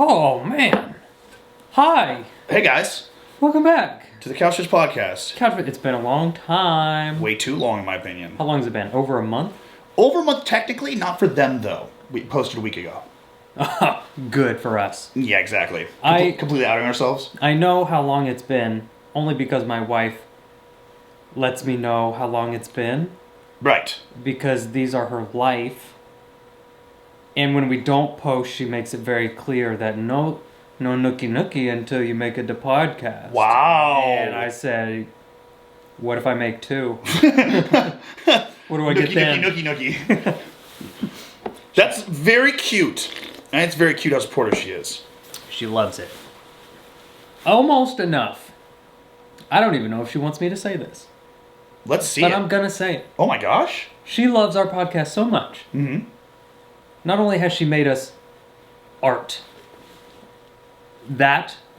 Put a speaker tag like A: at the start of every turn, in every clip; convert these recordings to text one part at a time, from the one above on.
A: Oh, man. Hi.
B: Hey, guys.
A: Welcome back
B: To the Couch Fish Podcast.
A: It's been a long time.
B: Way too long, in my opinion.
A: How long has it been? Over a month?
B: Over a month, technically. Not for them, though. We posted a week ago.
A: Good for us.
B: Yeah, exactly. Completely outing ourselves.
A: I know how long it's been, only because my wife lets me know how long it's been.
B: Right.
A: Because these are her life. And when we don't post, she makes it very clear that no nookie until you make it to podcast.
B: Wow.
A: And I said, what if I make two? What do I get then?
B: Nookie. That's very cute. And it's very cute how supportive she is.
A: She loves it. Almost enough. I don't even know if she wants me to say this.
B: Let's see
A: But
B: it.
A: I'm going to say it.
B: Oh my gosh.
A: She loves our podcast so much.
B: Mm-hmm.
A: Not only has she made us art,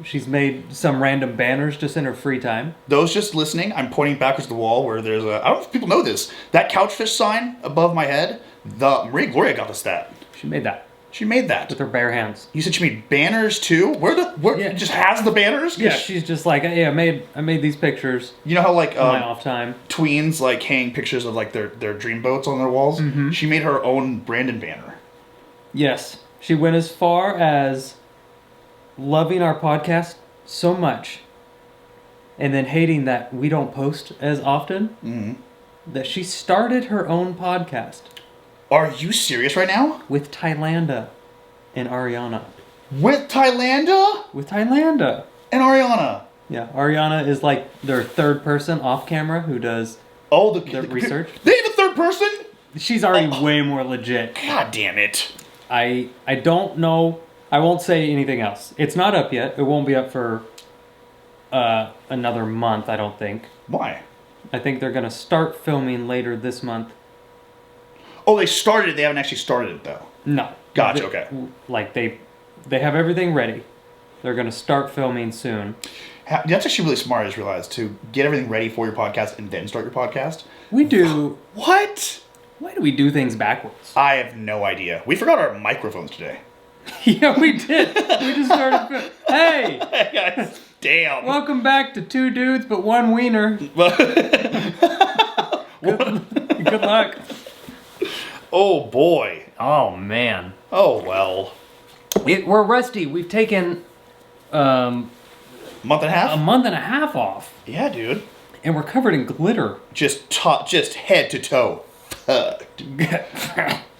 A: she's made some random banners just in her free time.
B: Those just listening, I'm pointing backwards to the wall where there's a... I don't know if people know this. That Couchfish sign above my head, Maria Gloria got us that.
A: She made that.
B: She made that.
A: With her bare hands.
B: You said she made banners too?
A: Yeah.
B: Just has the banners?
A: Yeah, she's just like, hey, I made these pictures.
B: You know how like
A: on my off time.
B: Tweens like hang pictures of like their dream boats on their walls?
A: Mm-hmm.
B: She made her own Brandon banner.
A: Yes. She went as far as loving our podcast so much and then hating that we don't post as often that she started her own podcast.
B: Are you serious right now?
A: With Thylanda and Ariana.
B: With Thylanda?
A: With Thylanda.
B: And Ariana.
A: Yeah, Ariana is like their third person off camera who does the research.
B: They have a third person?
A: She's already way more legit.
B: God damn it.
A: I don't know. I won't say anything else. It's not up yet. It won't be up for another month, I don't think.
B: Why?
A: I think they're going to start filming later this month.
B: Oh, they started it. They haven't actually started it, though.
A: No.
B: Gotcha, okay.
A: Like, they have everything ready. They're going to start filming soon.
B: That's actually really smart, I just realized, to get everything ready for your podcast and then start your podcast.
A: We do.
B: What?
A: Why do we do things backwards?
B: I have no idea. We forgot our microphones today.
A: Yeah, we did. We just started... Hey!
B: Hey, guys. Damn.
A: Welcome back to Two Dudes But One Wiener. Good luck.
B: Oh, boy.
A: Oh, man.
B: Oh, well.
A: We're rusty. We've taken
B: Month and a half?
A: a month and a half off.
B: Yeah, dude.
A: And we're covered in glitter.
B: Just head to toe. Fucked.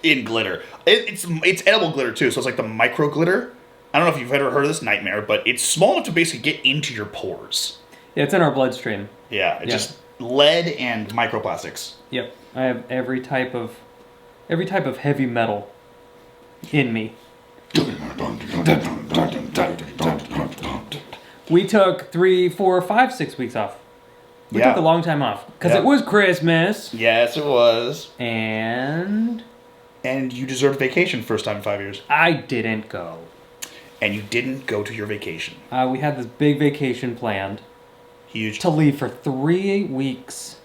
B: In glitter. It's edible glitter, too, so it's like the micro glitter. I don't know if you've ever heard of this nightmare, but it's small enough to basically get into your pores.
A: Yeah, it's in our bloodstream.
B: Yeah, it's just lead and microplastics.
A: Yep. I have every type of heavy metal in me. We took 3, 4, 5, 6 weeks off. We took a long time off. Because it was Christmas.
B: Yes, it was.
A: And
B: you deserved vacation first time in 5 years.
A: I didn't go.
B: And you didn't go to your vacation.
A: We had this big vacation planned.
B: Huge.
A: To leave for 3 weeks.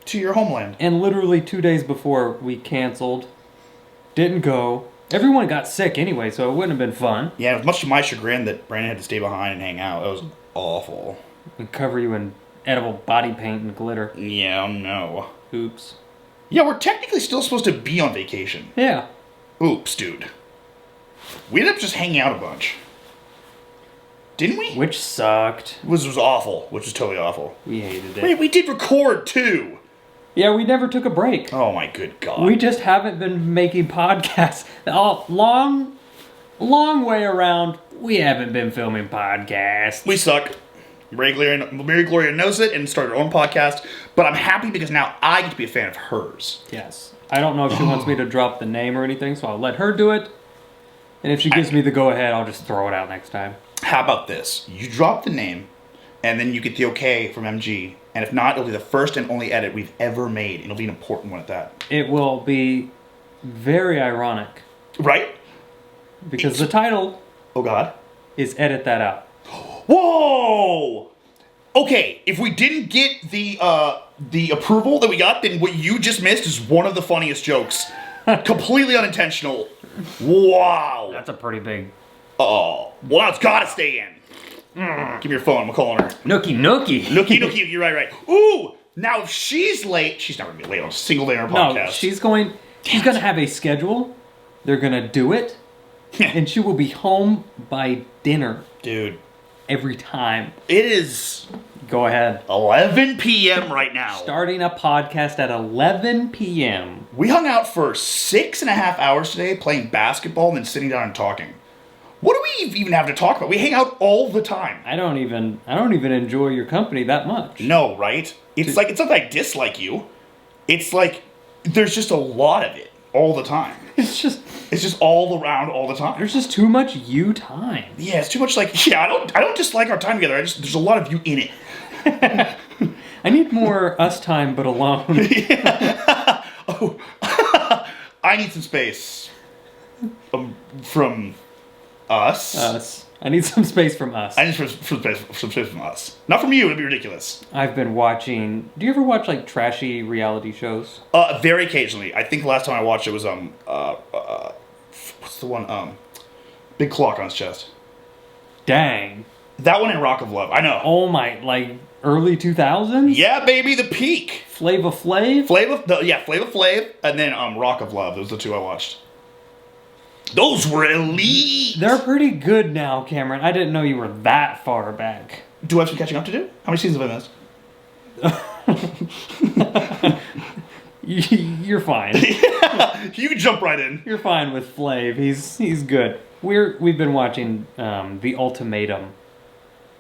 B: To your homeland.
A: And literally 2 days before we canceled. Didn't go. Everyone got sick anyway, so it wouldn't have been fun.
B: Yeah, it was much to my chagrin that Brandon had to stay behind and hang out. It was awful.
A: And cover you in edible body paint and glitter.
B: Yeah, no.
A: Oops.
B: Yeah, we're technically still supposed to be on vacation.
A: Yeah.
B: Oops, dude. We ended up just hanging out a bunch. Didn't we?
A: Which sucked.
B: Which was awful. Which was totally awful.
A: We hated it.
B: Wait, we did record too.
A: Yeah, we never took a break.
B: Oh my good God.
A: We just haven't been making podcasts. Long way around, we haven't been filming podcasts.
B: We suck. Mary Gloria knows it and started her own podcast, but I'm happy because now I get to be a fan of hers.
A: Yes. I don't know if she wants me to drop the name or anything, so I'll let her do it. And if she gives me the go-ahead, I'll just throw it out next time.
B: How about this? You drop the name, and then you get the okay from MG. And if not, it'll be the first and only edit we've ever made. And it'll be an important one at that.
A: It will be very ironic.
B: Right?
A: Because the title...
B: Oh, God.
A: ...is Edit That Out.
B: Whoa! Okay, if we didn't get the approval that we got, then what you just missed is one of the funniest jokes. Completely unintentional. Wow.
A: That's a pretty big
B: Oh, well, now it's gotta stay in. Give me your phone. I'm calling her.
A: Nookie.
B: Nookie. You're right. Ooh, now if she's late, she's not gonna be late on a single day on her podcast.
A: No, she's going to have a schedule. They're going to do it. And she will be home by dinner.
B: Dude.
A: Every time.
B: It is...
A: Go ahead.
B: 11 p.m. right now.
A: Starting a podcast at 11 p.m.
B: We hung out for 6.5 hours today playing basketball and then sitting down and talking. What do we even have to talk about? We hang out all the time.
A: I don't even enjoy your company that much.
B: No, right? It's not that I dislike you. It's like there's just a lot of it all the time.
A: It's just
B: all around all the time.
A: There's just too much you time.
B: Yeah, it's too much I don't dislike our time together. There's a lot of you in it.
A: I need more us time but alone.
B: Yeah. Oh. I need some space from us.
A: I need some space from us.
B: I need some space from us. Not from you. It'd be ridiculous.
A: I've been watching... Do you ever watch, like, trashy reality shows?
B: Very occasionally. I think the last time I watched it was, what's the one, Big Clock on his chest.
A: Dang.
B: That one and Rock of Love. I know.
A: Oh my, like, early 2000s?
B: Yeah, baby, the peak.
A: Flava Flav?
B: Flava Flav, and then, Rock of Love. Those are the two I watched. Those were elite.
A: They're pretty good now, Cameron. I didn't know you were that far back.
B: Do I have some catching up to do? How many seasons have I missed?
A: You're fine.
B: You can jump right in.
A: You're fine with Flav. He's good. We've been watching The Ultimatum,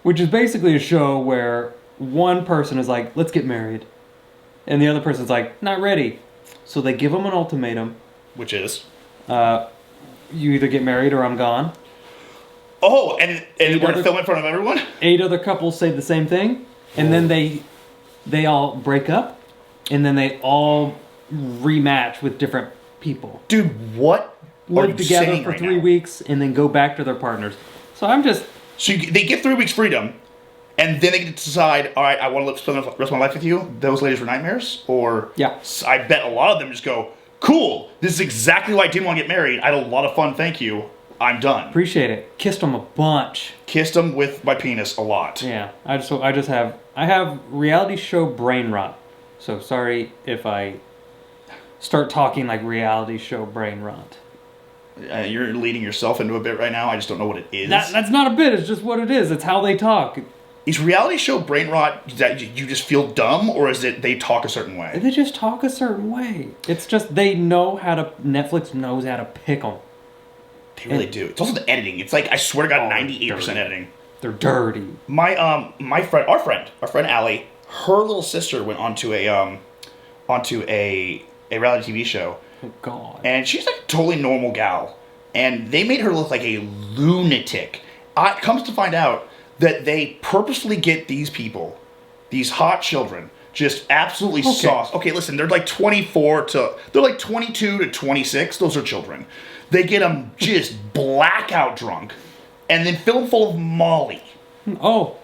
A: which is basically a show where one person is like, let's get married. And the other person's like, not ready. So they give them an ultimatum.
B: Which is?
A: You either get married or I'm gone.
B: Oh, and we're going to film it in front of everyone?
A: 8 other couples say the same thing. And then they all break up. And then they all rematch with different people.
B: Dude, what?
A: Live together for 3 weeks and then go back to their partners. So I'm just...
B: So they get 3 weeks freedom. And then they get to decide, all right, I want to spend the rest of my life with you. Those ladies were nightmares? Or...
A: Yeah.
B: I bet a lot of them just go... Cool. This is exactly why I didn't want to get married. I had a lot of fun. Thank you. I'm done.
A: Appreciate it. Kissed them a bunch.
B: Kissed them with my penis a lot.
A: Yeah. I have reality show brain rot. So sorry if I start talking like reality show brain rot.
B: You're leading yourself into a bit right now. I just don't know what it is.
A: That's not a bit. It's just what it is. It's how they talk.
B: Is reality show brain rot that you just feel dumb, or is it they talk a certain way?
A: They just talk a certain way. It's just Netflix knows how to pick them.
B: They really do. It's also the editing. It's like, I swear to God, 98% editing.
A: They're dirty.
B: Our friend Allie, her little sister went onto a reality TV show.
A: Oh God.
B: And she's like a totally normal gal. And they made her look like a lunatic. It comes to find out that they purposely get these people, these hot children, just absolutely sauced. Okay, listen, they're like 22 to 26. Those are children. They get them just blackout drunk and then fill them full of Molly.
A: Oh,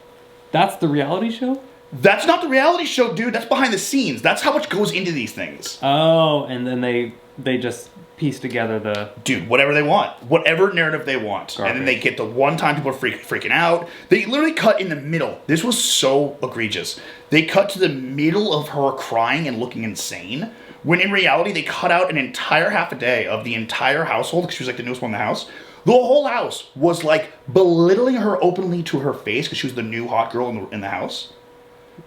A: that's the reality show?
B: That's not the reality show, dude. That's behind the scenes. That's how much goes into these things.
A: Oh, and then they just piece together the...
B: Dude, whatever they want. Whatever narrative they want. Garbage. And then they get the one time people are freaking out. They literally cut in the middle. This was so egregious. They cut to the middle of her crying and looking insane. When in reality, they cut out an entire half a day of the entire household, because she was like the newest one in the house. The whole house was like belittling her openly to her face, because she was the new hot girl in the house.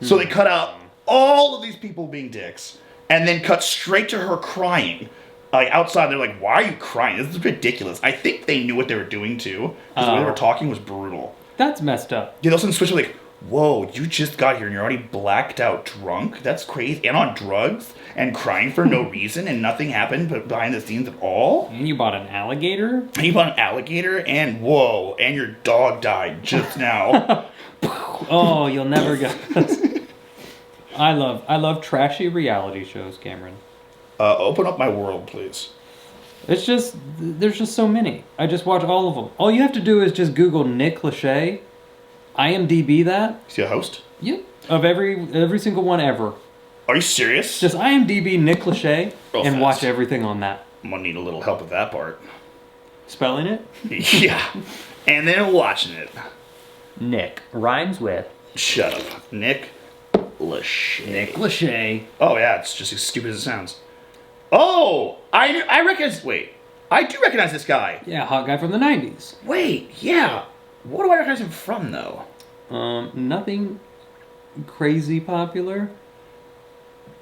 B: So they cut out all of these people being dicks, and then cut straight to her crying. Like outside, they're like, "Why are you crying? This is ridiculous." I think they knew what they were doing too, because the way they were talking was brutal.
A: That's messed up.
B: Yeah, they'll switch like, "Whoa, you just got here and you're already blacked out drunk? That's crazy, and on drugs and crying for no reason, and nothing happened but behind the scenes at all."
A: And you bought an alligator?
B: And you bought an alligator, and whoa, and your dog died just now.
A: Oh, you'll never get this. I love trashy reality shows, Cameron.
B: Open up my world, please.
A: There's just so many. I just watch all of them. All you have to do is just Google Nick Lachey, IMDb that.
B: Is he a host?
A: Yep. Of every single one ever.
B: Are you serious?
A: Just IMDb Nick Lachey and
B: fast.
A: Watch everything on that.
B: I'm gonna need a little help with that part.
A: Spelling it?
B: Yeah. And then watching it.
A: Nick rhymes with
B: Shut up. Nick Lachey.
A: Nick Lachey.
B: Oh, yeah, it's just as stupid as it sounds. Oh, I recognize... Wait. I do recognize this guy.
A: Yeah, hot guy from the 90s.
B: Wait, yeah. What do I recognize him from, though?
A: Nothing crazy popular.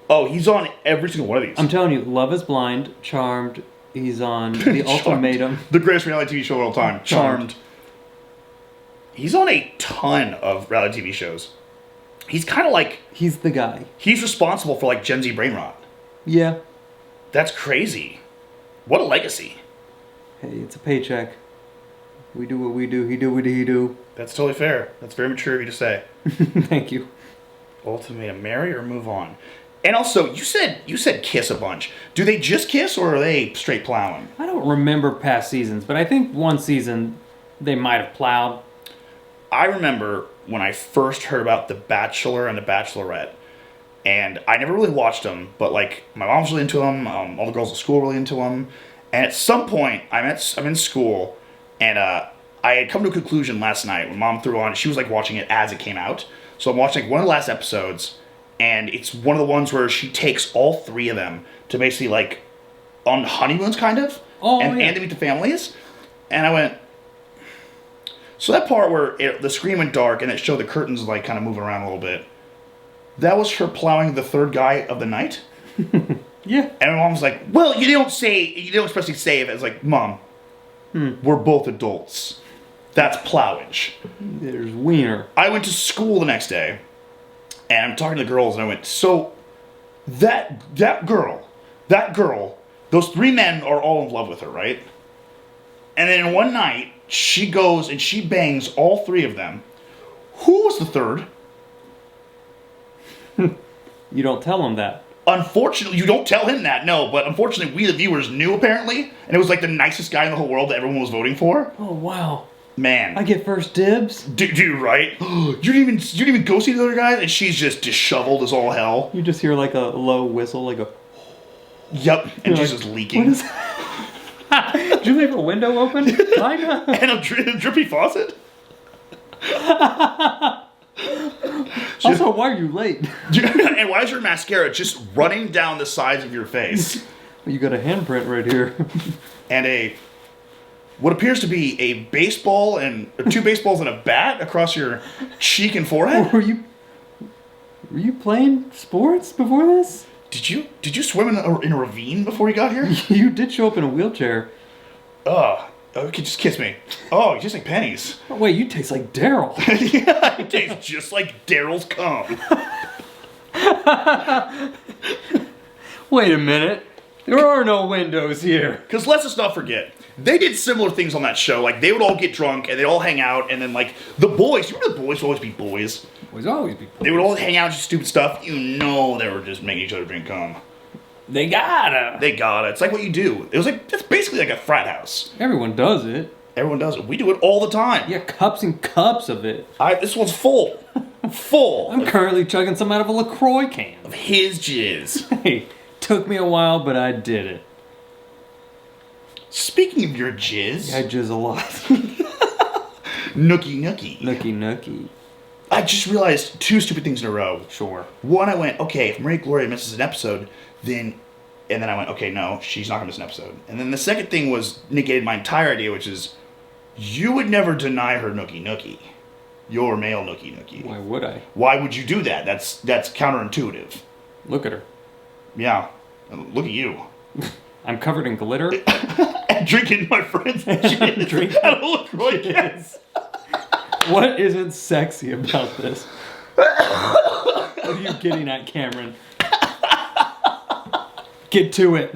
B: Oh, he's on every single one of these.
A: I'm telling you, Love is Blind, Charmed, he's on The Ultimatum.
B: The greatest reality TV show of all time. Charmed. He's on a ton of reality TV shows. He's kind of like...
A: He's the guy.
B: He's responsible for, like, Gen Z brain rot.
A: Yeah.
B: That's crazy. What a legacy.
A: Hey, it's a paycheck. We do what we do, he do what he do.
B: That's totally fair. That's very mature of you to say.
A: Thank you.
B: Ultimatum, marry or move on. And also, you said kiss a bunch. Do they just kiss or are they straight plowing?
A: I don't remember past seasons, but I think one season they might have plowed.
B: I remember when I first heard about The Bachelor and The Bachelorette, and I never really watched them, but like my mom was really into them, all the girls at school were really into them, and at some point I'm in school, and I had come to a conclusion last night when Mom threw on. She was like watching it as it came out, so I'm watching like one of the last episodes, and it's one of the ones where she takes all three of them to basically like on honeymoons kind of, and they meet the families, and I went. So that part where the screen went dark and it showed the curtains like kind of moving around a little bit, that was her plowing the third guy of the night.
A: Yeah.
B: And my mom was like, "Well, you don't expressly say it." It's like, "Mom, we're both adults. That's plowage."
A: There's wiener.
B: I went to school the next day, and I'm talking to the girls, and I went, "So that girl, those three men are all in love with her, right?" And then one night, she goes and she bangs all three of them. Who was the third?
A: You don't tell him that.
B: Unfortunately, you don't tell him that, no. But unfortunately, we the viewers knew apparently, and it was like the nicest guy in the whole world that everyone was voting for.
A: Oh wow,
B: man!
A: I get first dibs.
B: Dude, right? you didn't even go see the other guy, and she's just disheveled as all hell.
A: You just hear like a low whistle, like a.
B: Yep, and she's
A: like,
B: just leaking.
A: What is that? Did you leave a window open? Kinda.
B: And a drippy faucet.
A: Also, why are you late?
B: And why is your mascara just running down the sides of your face?
A: You got a handprint right here.
B: And what appears to be a baseball and two baseballs and a bat across your cheek and forehead.
A: Were you playing sports before this?
B: Did you swim in a ravine before you got here?
A: You did show up in a wheelchair.
B: Okay, just kiss me. Oh, you taste like pennies.
A: Oh, wait, you taste like Daryl.
B: Yeah, it tastes just like Daryl's cum.
A: Wait a minute. There are no windows here.
B: Because let's just not forget, they did similar things on that show. Like, they would all get drunk, and they'd all hang out, and then, like, the boys, you remember the boys would always be boys?
A: Boys always be boys.
B: They would all hang out and do stupid stuff. You know they were just making each other drink cum.
A: They gotta.
B: It's like what you do. It's basically like a frat house.
A: Everyone does it.
B: Everyone does it. We do it all the time.
A: Yeah, cups and cups of it.
B: This one's full. Full.
A: I'm currently chugging some out of a LaCroix can.
B: Of his jizz.
A: Hey, took me a while, but I did it.
B: Speaking of your jizz.
A: I jizz a lot.
B: Nookie nookie.
A: Nookie nookie.
B: I just realized two stupid things in a row.
A: Sure.
B: One, I went, okay, if Maria Gloria misses an episode, then I went, okay, no, she's not going to miss an episode. And then the second thing was negated my entire idea, which is, you would never deny her nookie nookie. Your male nookie nookie.
A: Why would I?
B: Why would you do that? That's counterintuitive.
A: Look at her.
B: Yeah. Look at you.
A: I'm covered in glitter.
B: And drinking my friend's jizz.
A: Drinking
B: out of a LaCroix can.
A: What isn't sexy about this? What are you getting at, Cameron? Get to it.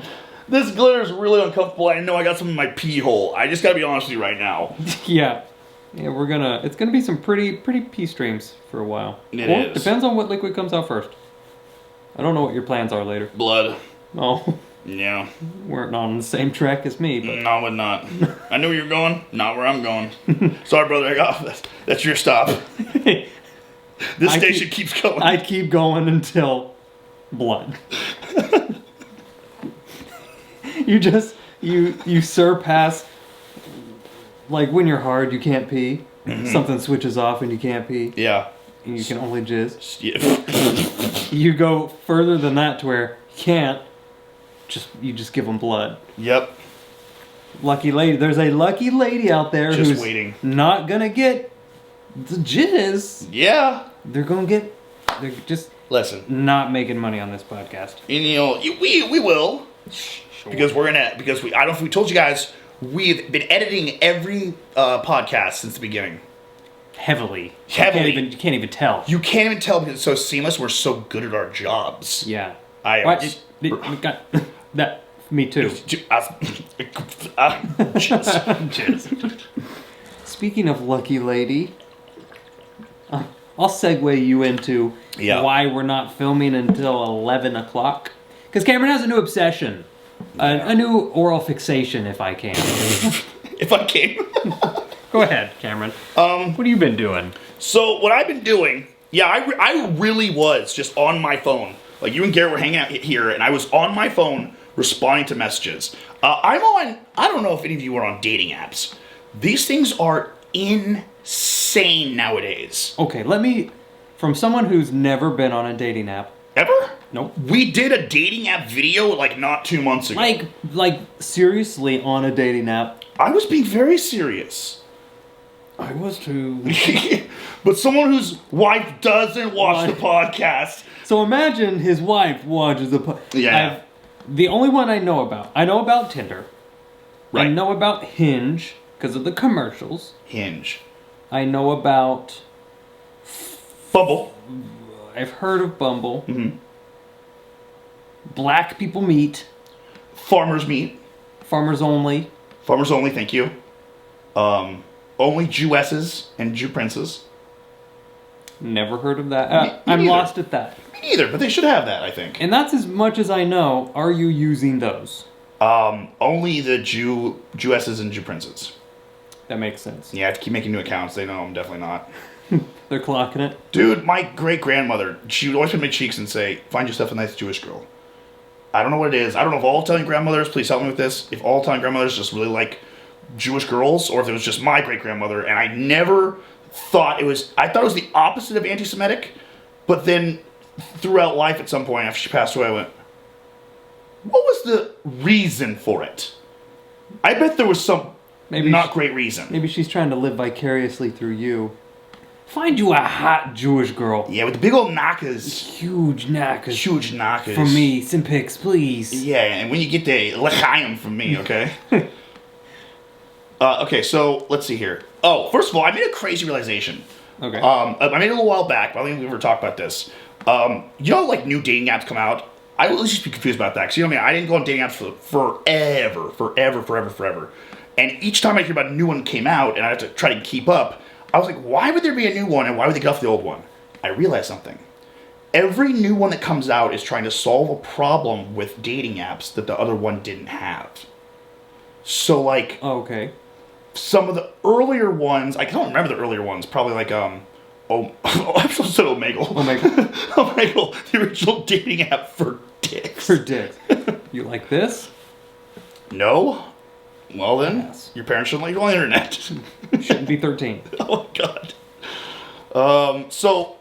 B: This glitter is really uncomfortable. I know I got some in my pee hole. I just gotta be honest with you right now.
A: Yeah. Yeah, it's gonna be some pretty pee streams for a while.
B: It is.
A: Depends on what liquid comes out first. I don't know what your plans are later.
B: Blood.
A: Oh.
B: Yeah.
A: Weren't on the same track as me, but...
B: No, we're not. I knew where you're going, not where I'm going. Sorry, brother, I got off. That's your stop. This station keeps going.
A: I keep going until blood. You surpass like when you're hard, you can't pee. Something switches off and you can't pee.
B: Yeah.
A: And you can only jizz.
B: Yeah.
A: You go further than that to where you can't. You just give them blood.
B: Yep.
A: Lucky lady. There's a lucky lady out there
B: Just
A: who's
B: waiting.
A: not gonna get the jizz.
B: Yeah.
A: They're just
B: Listen.
A: not making money on this podcast.
B: And we will.
A: Sure.
B: Because I don't know if we told you guys, we've been editing every podcast since the beginning.
A: Heavily.
B: Heavily.
A: You can't even tell.
B: You can't even tell because it's so seamless. We're so good at our jobs.
A: Yeah.
B: What?
A: That. Me too.
B: Cheers.
A: Speaking of lucky lady, I'll segue you into why we're not filming until 11 o'clock. Because Cameron has a new obsession. A new oral fixation, if I can.
B: If I can.
A: Go ahead, Cameron. What have you been doing?
B: So, what I've been doing, I really was just on my phone. Like, you and Garrett were hanging out here, and I was on my phone responding to messages. I don't know if any of you are on dating apps. These things are insane nowadays.
A: Okay, from someone who's never been on a dating app.
B: Ever?
A: Nope.
B: We did a dating app video like not 2 months ago.
A: Like seriously on a dating app.
B: I was being very serious.
A: I was too.
B: But someone whose wife doesn't watch the podcast.
A: So imagine his wife watches the podcast.
B: Yeah.
A: The only one I know about Tinder.
B: Right.
A: I know about Hinge because of the commercials.
B: Hinge.
A: I know about
B: Bumble.
A: I've heard of Bumble.
B: Mm-hmm.
A: Black People Meet.
B: Farmers Meet.
A: Farmers Only.
B: Farmers Only, thank you. Only Jewesses and Jew Princes.
A: Never heard of that.
B: Me
A: I'm
B: neither.
A: lost at that.
B: Me neither, but they should have that, I think.
A: And that's as much as I know. Are you using those?
B: Only the Jewesses and Jew Princes.
A: That makes sense.
B: Yeah, I have to keep making new accounts. They know I'm definitely not.
A: They're clocking it.
B: Dude, my great-grandmother, she would always put my cheeks and say, find yourself a nice Jewish girl. I don't know what it is. I don't know if all Italian grandmothers, please help me with this, if all Italian grandmothers just really like Jewish girls, or if it was just my great-grandmother, and I never thought it was, I thought it was the opposite of anti-Semitic, but then throughout life at some point after she passed away, I went, what was the reason for it? I bet there was some not great reason.
A: Maybe she's trying to live vicariously through you. Find you a hot Jewish girl.
B: Yeah, with the big old knockers.
A: Huge knockers.
B: Huge knockers.
A: For me, some pics, please.
B: Yeah, and when you get the l'chaim from me, okay? Okay, so let's see here. Oh, first of all, I made a crazy realization.
A: Okay.
B: I made it a little while back, but I don't think we ever talked about this. You know, like new dating apps come out. I will just be confused about that because you know what I mean. I didn't go on dating apps for forever. And each time I hear about a new one came out, and I have to try to keep up, I was like, why would there be a new one, and why would they get off the old one? I realized something. Every new one that comes out is trying to solve a problem with dating apps that the other one didn't have. So, like,
A: okay.
B: Some of the earlier ones, I don't remember the earlier ones, probably like, I'm supposed to say Omegle. Omegle, the original dating app for dicks.
A: For dicks. You like this?
B: No? Well then,
A: Yes.
B: your parents shouldn't let you on the internet.
A: Shouldn't be 13.
B: Oh my god. So,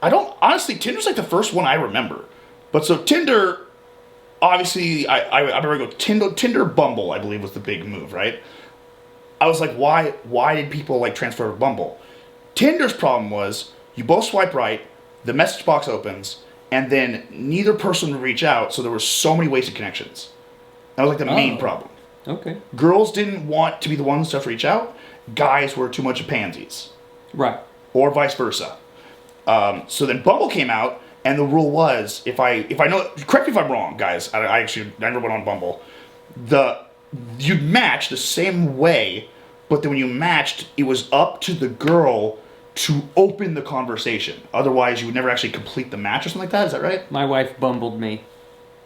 B: honestly, Tinder's like the first one I remember. But so Tinder, obviously, I remember Tinder, Bumble, I believe was the big move, right? I was like, why did people like transfer to Bumble? Tinder's problem was, you both swipe right, the message box opens, and then neither person would reach out, so there were so many wasted connections. That was like the main problem.
A: Okay.
B: Girls didn't want to be the ones to reach out. Guys were too much of pansies.
A: Right.
B: Or vice versa. So then Bumble came out, and the rule was, if I know, correct me if I'm wrong, guys. I actually never went on Bumble. You'd match the same way, but then when you matched, it was up to the girl to open the conversation. Otherwise, you would never actually complete the match or something like that. Is that right?
A: My wife bumbled me.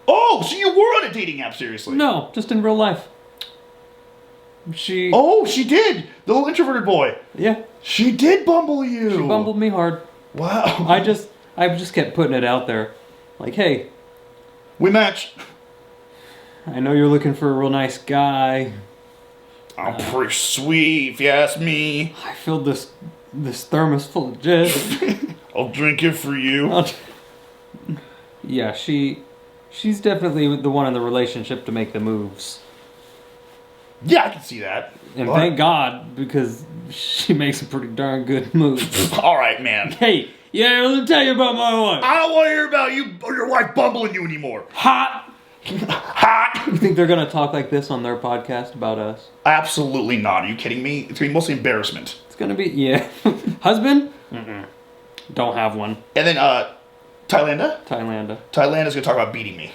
B: Oh, so you were on a dating app, seriously?
A: No, just in real life.
B: Oh, she did! The little introverted boy.
A: Yeah.
B: She did bumble you!
A: She bumbled me hard.
B: Wow.
A: I just kept putting it out there. Like, hey.
B: We match.
A: I know you're looking for a real nice guy.
B: I'm pretty sweet, if you ask me.
A: I filled this thermos full of jizz.
B: I'll drink it for you.
A: Yeah, she's definitely the one in the relationship to make the moves.
B: Yeah, I can see that.
A: And thank God, because she makes some pretty darn good moves.
B: All right, man.
A: Hey, yeah, let me tell you about my wife.
B: I don't want to hear about you or your wife bumbling you anymore.
A: Hot.
B: Hot.
A: You think they're going to talk like this on their podcast about us?
B: Absolutely not. Are you kidding me? It's going to be mostly embarrassment.
A: It's going to be, yeah. Husband? Mm-mm. Don't have one.
B: And then, Thailanda's going to talk about beating me.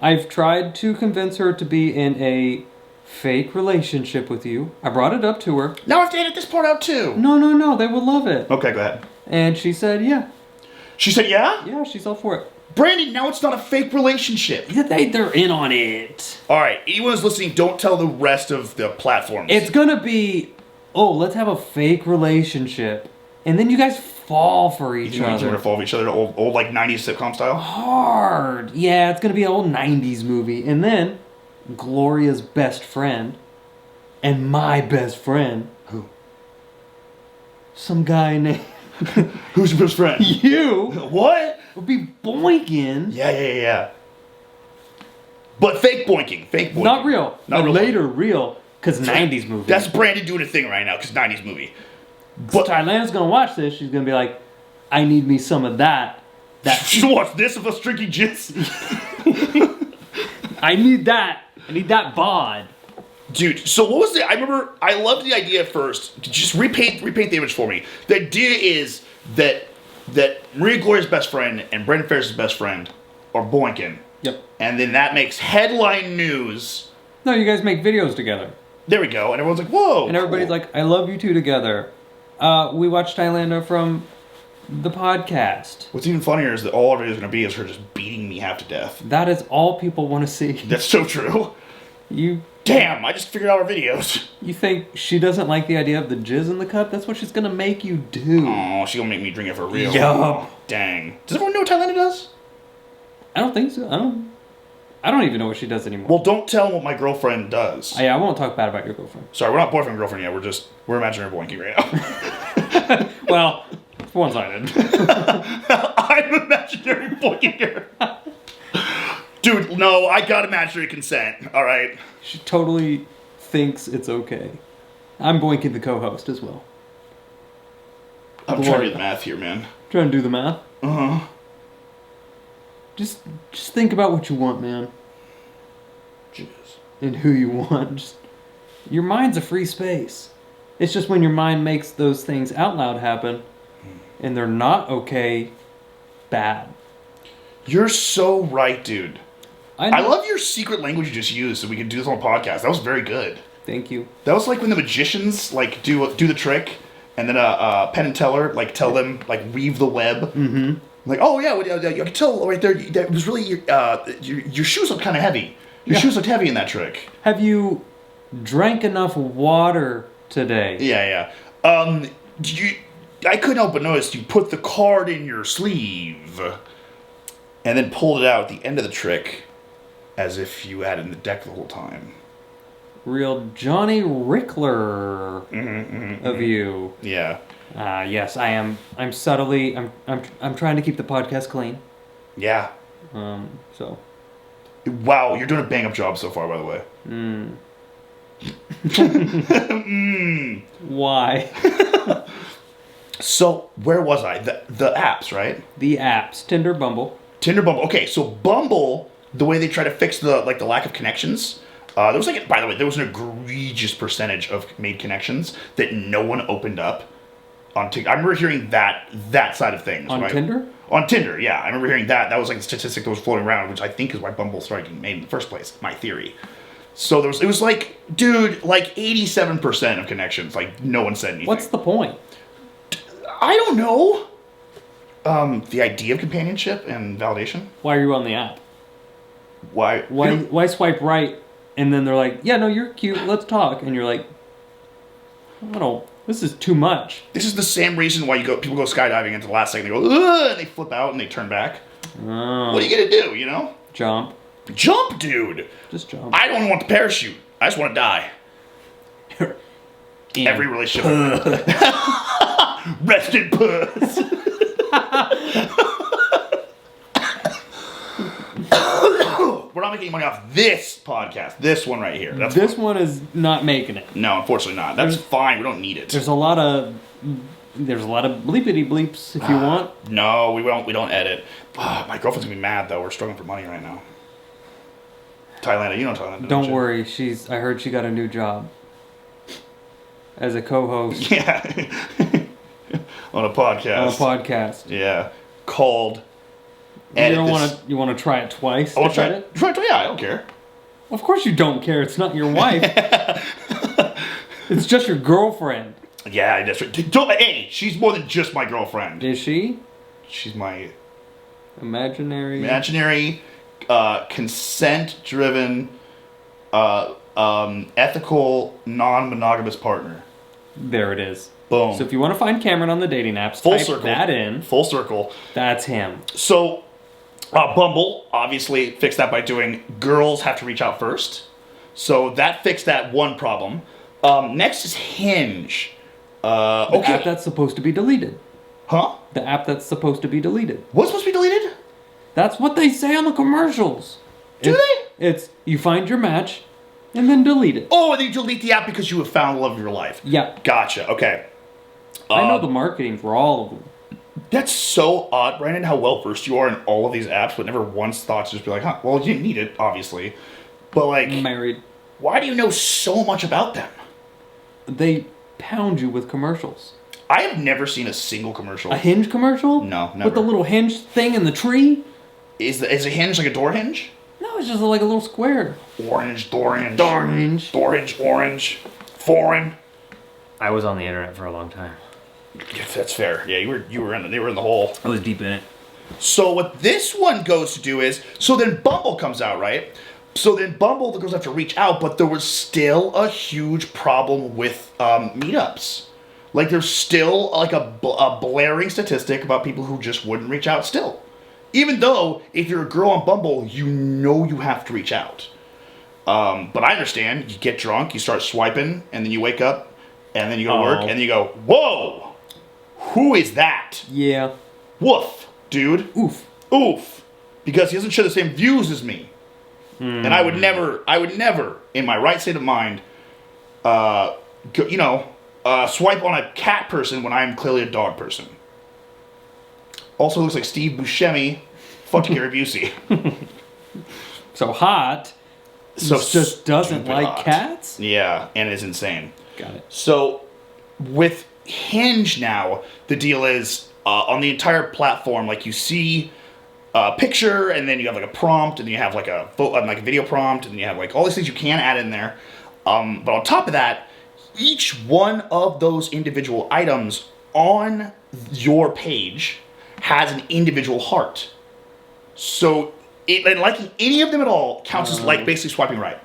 A: I've tried to convince her to be in a fake relationship with you. I brought it up to her.
B: Now I have to edit this part out too.
A: No, they will love it.
B: Okay, go ahead.
A: And she said, yeah.
B: She said, yeah?
A: Yeah, she's all for it.
B: Brandon, now it's not a fake relationship.
A: Yeah, they're in on it.
B: All right, anyone who's listening, don't tell the rest of the platforms.
A: It's going to be, let's have a fake relationship. And then you guys fall for each other.
B: We're going to fall for each other, old like 90s sitcom style?
A: Hard. Yeah, it's going to be an old 90s movie. And then Gloria's best friend and my best friend.
B: Who?
A: Some guy named...
B: Who's your best friend?
A: You.
B: What?
A: Would be boinking.
B: Yeah. But fake boinking.
A: Not real.
B: Not real.
A: Later real. Because 90s movie.
B: That's Brandon doing a thing right now, because 90s movie.
A: But Thailand's going to watch this. She's going to be like, I need me some of that.
B: She's going to watch this of us drinking jizz?
A: I need that. I need that bod.
B: Dude, so what was it? I remember, I loved the idea at first. Just repaint the image for me. The idea is that Maria Gloria's best friend and Brendan Ferris' best friend are boinking.
A: Yep.
B: And then that makes headline news.
A: No, you guys make videos together.
B: There we go. And everyone's like, whoa.
A: And everybody's like, I love you two together. We watched Thailander from the podcast.
B: What's even funnier is that all our videos are going to be is her just beating me half to death.
A: That is all people want to see.
B: That's so true. Damn, I just figured out our videos.
A: You think she doesn't like the idea of the jizz in the cup? That's what she's going to make you do.
B: Oh, she's going to make me drink it for real.
A: Yup.
B: Dang. Does everyone know what Thailander does?
A: I don't think so. I don't even know what she does anymore.
B: Well, don't tell them what my girlfriend does.
A: I won't talk bad about your girlfriend.
B: Sorry, we're not boyfriend and girlfriend yet. We're imaginary boinking right now.
A: Well, it's one-sided.
B: I'm imaginary boinking her. Dude, no, I got imaginary consent, alright?
A: She totally thinks it's okay. I'm boinking the co-host as well.
B: I'm trying to do the math here, man.
A: Trying to do the math?
B: Uh-huh.
A: Just think about what you want, man.
B: Jeez.
A: And who you want. Your mind's a free space. It's just when your mind makes those things out loud happen, and they're not okay, bad.
B: You're so right, dude.
A: I
B: love your secret language you just used so we can do this on a podcast. That was very good.
A: Thank you.
B: That was like when the magicians like do the trick, and then Penn and Teller like tell them like weave the web.
A: Mm-hmm.
B: Like, oh yeah, you can tell right there. That was really your shoes look kind of heavy. Your shoes looked heavy in that trick.
A: Have you drank enough water today?
B: Yeah. I couldn't help but notice you put the card in your sleeve, and then pulled it out at the end of the trick, as if you had it in the deck the whole time.
A: Real Johnny Rickler of you.
B: Yeah.
A: Yes, I am. I'm subtly. I'm trying to keep the podcast clean.
B: Yeah.
A: So.
B: Wow, you're doing a bang up job so far, by the way.
A: Why?
B: So where was I? The apps, right?
A: The apps. Tinder, Bumble.
B: Okay, so Bumble, the way they try to fix the lack of connections. There was by the way, there was an egregious percentage of made connections that no one opened up on TikTok. I remember hearing that side of things.
A: On
B: right?
A: Tinder?
B: On Tinder, yeah. I remember hearing that. That was like the statistic that was floating around, which I think is why Bumble started getting made in the first place. My theory. So it was like, dude, like 87% of connections, like no one said anything.
A: What's the point?
B: I don't know. The idea of companionship and validation.
A: Why are you on the app?
B: Why
A: swipe right and then they're like, yeah, no, you're cute, let's talk, and you're like, this is too much.
B: This is the same reason why people go skydiving and at the last second they go, ugh, and they flip out and they turn back.
A: Oh.
B: What are you gonna do, you know?
A: Jump,
B: dude.
A: Just jump.
B: I don't want the parachute. I just want to die. every relationship. Rest in puss. We're not making money off this podcast. This one right here.
A: This one is not making it.
B: No, unfortunately not. That's fine. We don't need it.
A: There's a lot of bleepity bleeps if you want.
B: No, we don't edit. My girlfriend's gonna be mad though. We're struggling for money right now. Thailand, you know Thailand.
A: Don't worry. I heard she got a new job as a co-host.
B: Yeah. On a podcast. Yeah. Called.
A: You want to try it twice?
B: I want to try it. Yeah, I don't care.
A: Of course you don't care. It's not your wife. It's just your girlfriend.
B: Yeah, that's right. Hey, she's more than just my girlfriend.
A: Is she?
B: She's my
A: imaginary,
B: consent-driven, ethical, non-monogamous partner.
A: There it is.
B: Boom.
A: So if you want to find Cameron on the dating apps, type that in.
B: Full circle.
A: That's him.
B: So, Bumble obviously fixed that by doing girls have to reach out first. So that fixed that one problem. Next is Hinge.
A: The app that's supposed to be deleted.
B: Huh?
A: The app that's supposed to be deleted.
B: What's supposed to be deleted?
A: That's what they say on the commercials.
B: Do they?
A: It's you find your match and then delete it.
B: Oh, and then you delete the app because you have found the love of your life.
A: Yeah.
B: Gotcha. Okay.
A: I know the marketing for all of them.
B: That's so odd, Brandon, how well versed you are in all of these apps, but never once thought to just be like, huh, well, you didn't need it, obviously. But, like,
A: Married.
B: Why do you know so much about them?
A: They pound you with commercials.
B: I have never seen a single commercial.
A: A Hinge commercial?
B: No, never.
A: With the little hinge thing in the tree?
B: Is a hinge like a door hinge?
A: No, it's just like a little square.
B: Orange, door hinge. Orange. Foreign.
A: I was on the internet for a long time.
B: Yes, that's fair. Yeah, they were in the hole.
A: I was deep in it.
B: So what this one goes to do is, so then Bumble comes out, right? So then Bumble, the girls have to reach out, but there was still a huge problem with meetups. Like there's still like a blaring statistic about people who just wouldn't reach out still. Even though if you're a girl on Bumble, you know you have to reach out. But I understand, you get drunk, you start swiping, and then you wake up, and then you go to work, and then you go, whoa! Who is that?
A: Yeah.
B: Woof, dude. Oof. Because he doesn't share the same views as me. And I would never, in my right state of mind, swipe on a cat person when I'm clearly a dog person. Also looks like Steve Buscemi fucked Gary Busey.
A: So hot.
B: So
A: just doesn't like
B: hot.
A: Cats?
B: Yeah, and is insane.
A: Got it.
B: So with Hinge now, the deal is on the entire platform, like you see a picture, and then you have like a prompt, and then you have like a video prompt, and then you have like all these things you can add in there. But on top of that, each one of those individual items on your page has an individual heart. So and liking any of them at all counts as like basically swiping right.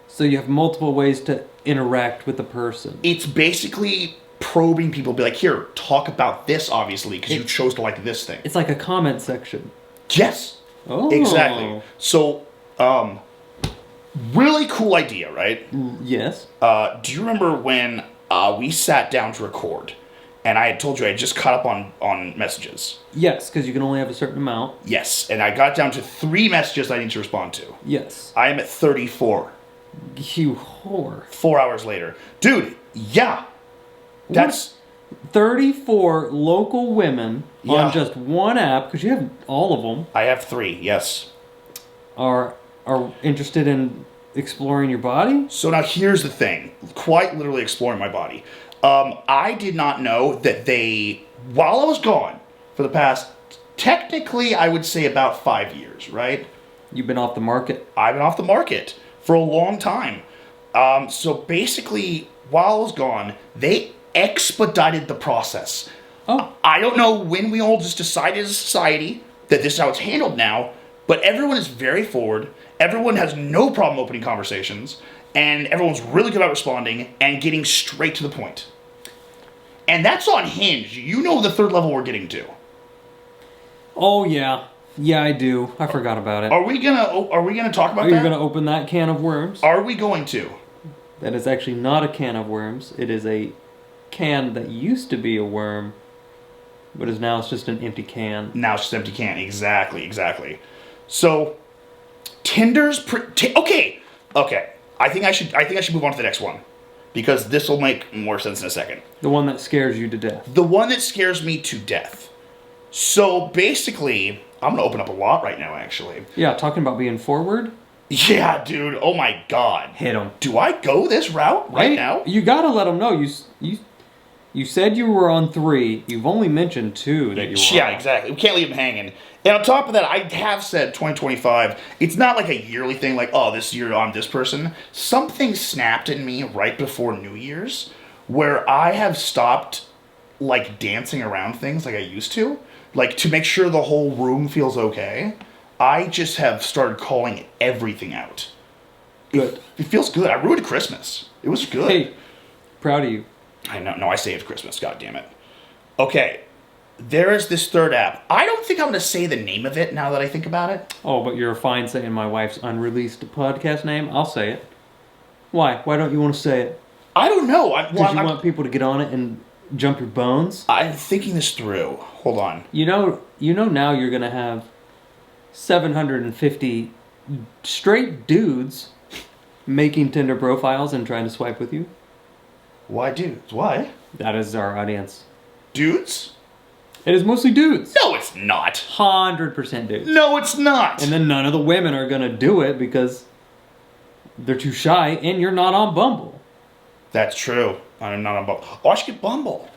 A: So you have multiple ways to interact with the person.
B: It's basically probing people, be like, here, talk about this, obviously, because you chose to like this thing.
A: It's like a comment section.
B: Yes.
A: Oh.
B: Exactly. So, really cool idea, right?
A: Yes.
B: Do you remember when we sat down to record, and I had told you I had just caught up on messages?
A: Yes, because you can only have a certain amount.
B: Yes, and I got down to 3 messages I need to respond to.
A: Yes.
B: I am at 34.
A: You whore.
B: 4 hours later. Dude, yeah. That's
A: 34 local women on just one app, because you have all of them.
B: I have 3, yes.
A: Are interested in exploring your body?
B: So now here's the thing. Quite literally exploring my body. I did not know that while I was gone for the past, technically I would say about 5 years, right?
A: You've been off the market?
B: I've been off the market for a long time. So basically, while I was gone, they expedited the process.
A: Oh.
B: I don't know when we all just decided as a society that this is how it's handled now, but everyone is very forward. Everyone has no problem opening conversations, and everyone's really good at responding and getting straight to the point. And that's on Hinge. You know the 3rd level we're getting to.
A: Oh yeah. Yeah, I do. I forgot about it.
B: Are we gonna talk about that?
A: Are you gonna open that can of worms?
B: Are we going to?
A: that is actually not a can of worms. It is a can that used to be a worm, but is now it's just an empty can.
B: Now it's just an empty can. Exactly. So, Tinder's okay. I think I should move on to the next one because this will make more sense in a second.
A: The one that scares you to death.
B: The one that scares me to death. So basically, I'm gonna open up a lot right now. Actually.
A: Yeah, talking about being forward.
B: Yeah, dude. Oh my god.
A: Hit them.
B: Do I go this route right now?
A: You gotta let them know. You said you were on 3. You've only mentioned 2 that you were
B: Yeah,
A: on.
B: exactly. We can't leave them hanging. And on top of that, I have said 2025. It's not like a yearly thing like, oh, this year I'm this person. Something snapped in me right before New Year's where I have stopped, like, dancing around things like I used to. Like, to make sure the whole room feels okay. I just have started calling everything out.
A: Good.
B: It feels good. I ruined Christmas. It was good.
A: Hey, proud of you.
B: I know. No, I saved Christmas. God damn it. Okay. There is this third app. I don't think I'm going to say the name of it now that I think about it.
A: Oh, but you're fine saying my wife's unreleased podcast name. I'll say it. Why? Why don't you want to say it?
B: I don't know.
A: Because you want people to get on it and jump your bones?
B: I'm thinking this through. Hold on.
A: You know now you're going to have 750 straight dudes making Tinder profiles and trying to swipe with you.
B: Why dudes? Why?
A: That is our audience.
B: Dudes?
A: It is mostly dudes.
B: No, it's not.
A: 100% dudes.
B: No, it's not.
A: And then none of the women are going to do it because they're too shy and you're not on Bumble.
B: That's true. I'm not on Bumble. Oh, I should get Bumble.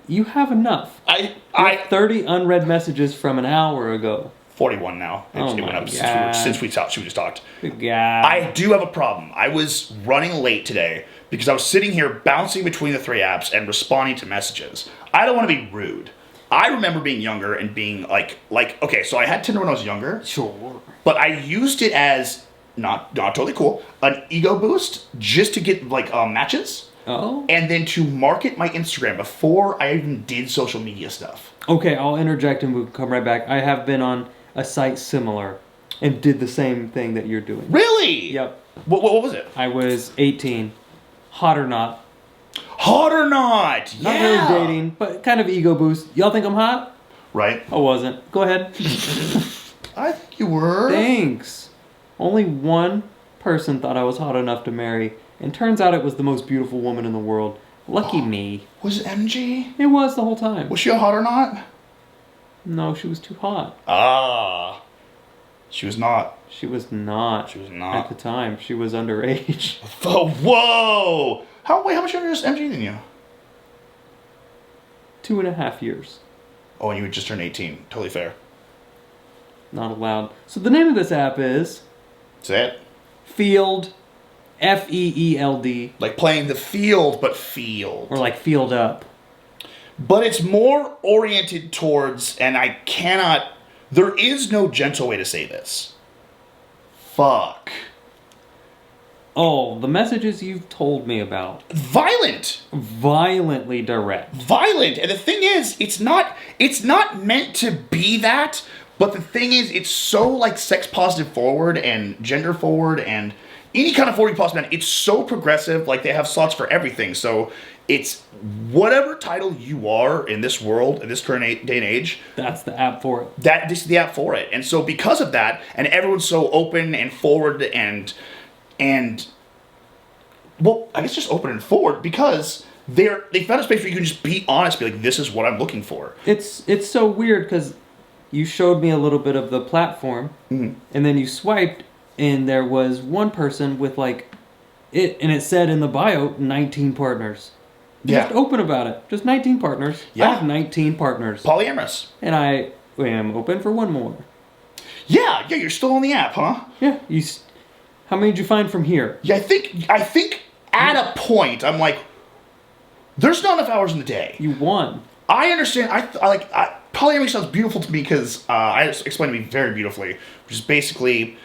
A: You have enough. You have 30 unread messages from an hour ago.
B: 41 now. It went up since we just talked.
A: Good God.
B: I do have a problem. I was running late today because I was sitting here bouncing between the 3 apps and responding to messages. I don't want to be rude. I remember being younger and being like, okay, so I had Tinder when I was younger.
A: Sure.
B: But I used it as, not totally cool, an ego boost just to get, matches.
A: Oh?
B: And then to market my Instagram before I even did social media stuff.
A: Okay, I'll interject and we'll come right back. I have been on a site similar and did the same thing that you're doing.
B: Really?
A: Yep.
B: What was it?
A: I was 18. Hot or not.
B: Hot or not?
A: Not
B: Yeah.
A: really dating, but kind of ego boost. Y'all think I'm hot?
B: Right.
A: I wasn't. Go ahead.
B: I think you were.
A: Thanks. Only one person thought I was hot enough to marry, and turns out it was the most beautiful woman in the world. Lucky me.
B: Was it MG?
A: It was the whole time.
B: Was she a hot or not?
A: No, she was too hot.
B: Ah. She was not.
A: She was not.
B: She was not.
A: At the time. She was underage.
B: Oh, whoa! How much younger is MG than you?
A: 2.5 years.
B: Oh, and you would just turn 18. Totally fair.
A: Not allowed. So the name of this app is
B: Say it.
A: Field. Feeld.
B: Like playing the field, but field.
A: Or like Field Up.
B: But it's more oriented towards, and I cannot, there is no gentle way to say this. Fuck.
A: Oh, the messages you've told me about.
B: Violent.
A: Violently direct.
B: Violent. And the thing is, it's not meant to be that, but the thing is, it's so like sex positive forward and gender forward and any kind of forward you possibly can. It's so progressive, like they have slots for everything. So it's whatever title you are in this world, in this current day and age.
A: That's the app for it.
B: This is the app for it. And so because of that, and everyone's so open and forward and well, I guess just open and forward because they found a space where you can just be honest, be like, this is what I'm looking for.
A: It's so weird because you showed me a little bit of the platform, and then you swiped, and there was one person with like it, and it said in the bio 19 partners. Just open about it. Just 19 partners.
B: Yeah.
A: I have 19 partners.
B: Polyamorous.
A: And I am open for one more.
B: Yeah, you're still on the app, huh?
A: Yeah. How many did you find from here?
B: Yeah, I think at a point I'm like, there's not enough hours in the day.
A: You won.
B: I understand. Polyamory sounds beautiful to me because I explained to me very beautifully, which is basically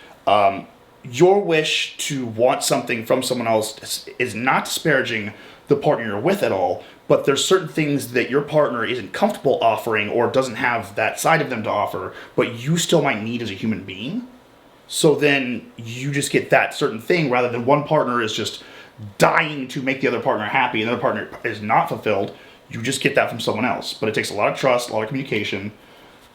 B: your wish to want something from someone else is not disparaging the partner you're with at all, but there's certain things that your partner isn't comfortable offering or doesn't have that side of them to offer, but you still might need as a human being. So then you just get that certain thing rather than one partner is just dying to make the other partner happy and the other partner is not fulfilled, you just get that from someone else. But it takes a lot of trust, a lot of communication,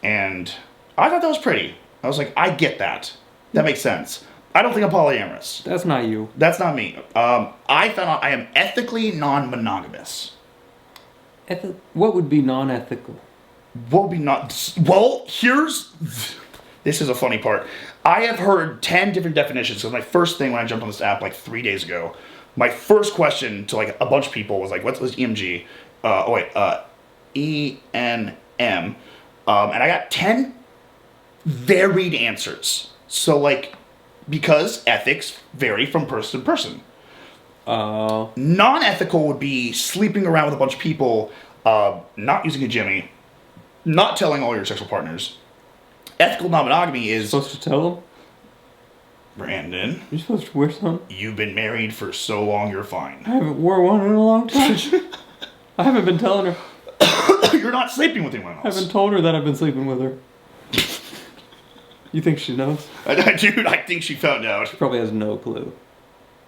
B: and I thought that was pretty. I was like, I get that. That makes sense. I don't think I'm polyamorous.
A: That's not you.
B: That's not me. I found out I am ethically non-monogamous.
A: What would be non-ethical?
B: What would be not... Well, here's... This is a funny part. I have heard 10 different definitions. So my first thing when I jumped on this app like 3 days ago, my first question to like a bunch of people was like, what's EMG? ENM. And I got 10 varied answers. So like, because ethics vary from person to person. Non-ethical would be sleeping around with a bunch of people, not using a Jimmy, not telling all your sexual partners. Ethical non-monogamy is...
A: Supposed to tell them?
B: Brandon.
A: You're supposed to wear some?
B: You've been married for so long, you're fine.
A: I haven't wore one in a long time. I haven't been telling her.
B: You're not sleeping with anyone else.
A: I haven't told her that I've been sleeping with her. You think she knows?
B: Dude, I think she found out.
A: She probably has no clue.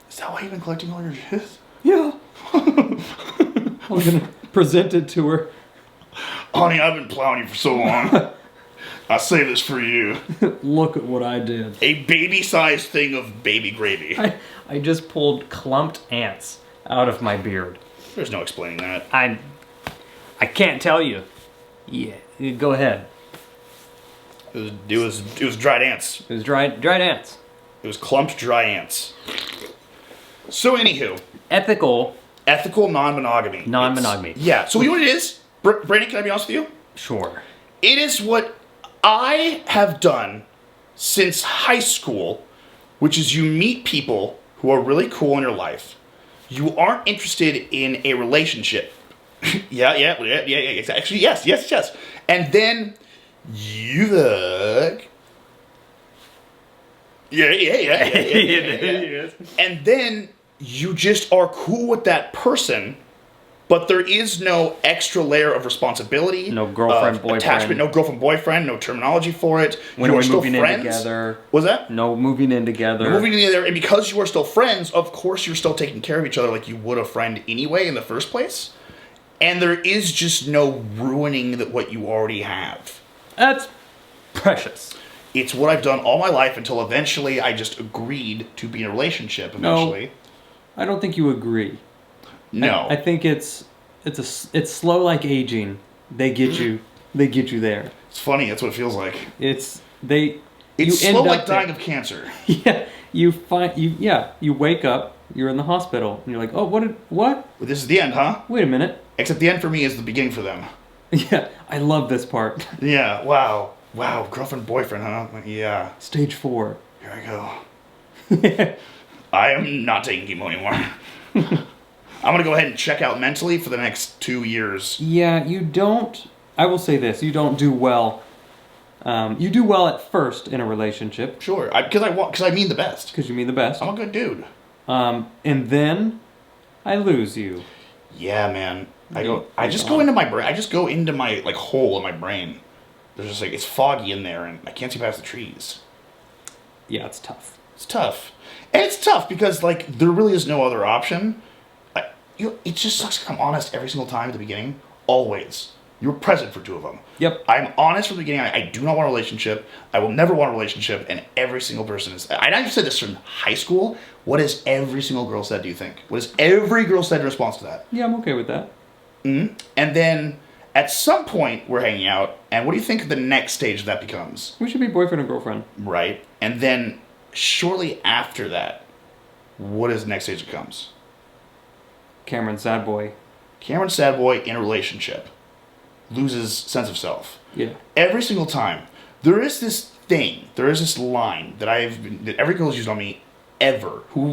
B: Is that why you've been collecting all your shit?
A: Yeah. I was going to present it to her.
B: Honey, I've been plowing you for so long. I saved this for you.
A: Look at what I did.
B: A baby-sized thing of baby gravy.
A: I just pulled clumped ants out of my beard.
B: There's no explaining that.
A: I can't tell you. Yeah, go ahead.
B: It was dried ants.
A: It was dried ants.
B: It was clumped dry ants. So anywho.
A: Ethical
B: Non-monogamy.
A: Non-monogamy.
B: Yeah. So you know what it is? Brandon, can I be honest with you?
A: Sure.
B: It is what I have done since high school, which is you meet people who are really cool in your life. You aren't interested in a relationship. Yeah. Actually, yes. And then you look. Yeah. And then you just are cool with that person, but there is no extra layer of responsibility.
A: No girlfriend, boyfriend.
B: Attachment, no girlfriend, boyfriend, no terminology for it.
A: When we're moving in together.
B: What's that?
A: No moving in together.
B: No moving in together, and because you are still friends, of course you're still taking care of each other like you would a friend anyway in the first place. And there is just no ruining what you already have.
A: That's precious.
B: It's what I've done all my life until eventually I just agreed to be in a relationship eventually.
A: No, I don't think you agree.
B: No.
A: I think it's slow like aging. They get you there.
B: It's funny, that's what it feels like.
A: It's
B: slow like dying of cancer.
A: Yeah. You wake up, you're in the hospital, and you're like, oh, what?
B: Well, this is the end, huh?
A: Wait a minute.
B: Except the end for me is the beginning for them.
A: Yeah, I love this part.
B: Yeah, wow, girlfriend, boyfriend, huh? Yeah.
A: Stage 4.
B: Here I go. I am not taking chemo anymore. I'm gonna go ahead and check out mentally for the next 2 years.
A: Yeah, you don't. I will say this: you don't do well. You do well at first in a relationship.
B: Sure, because I mean the best.
A: Because you mean the best.
B: I'm a good dude.
A: And then I lose you.
B: Yeah, man. I just go into my brain. I just go into my hole in my brain. There's just it's foggy in there, and I can't see past the trees.
A: Yeah, it's tough.
B: It's tough, and it's tough because there really is no other option. It just sucks. I'm honest every single time at the beginning. Always, you're present for 2 of them.
A: Yep.
B: I'm honest from the beginning. I do not want a relationship. I will never want a relationship, and every single person is. I've said this from high school. What has every single girl said? Do you think? What has every girl said in response to that?
A: Yeah, I'm okay with that.
B: Mm-hmm. And then at some point we're hanging out, and what do you think the next stage of that becomes?
A: We should be boyfriend and girlfriend.
B: Right. And then shortly after that, what is the next stage that comes?
A: Cameron sad boy
B: in a relationship loses sense of self.
A: Yeah.
B: Every single time. There is this line that every girl's used on me ever who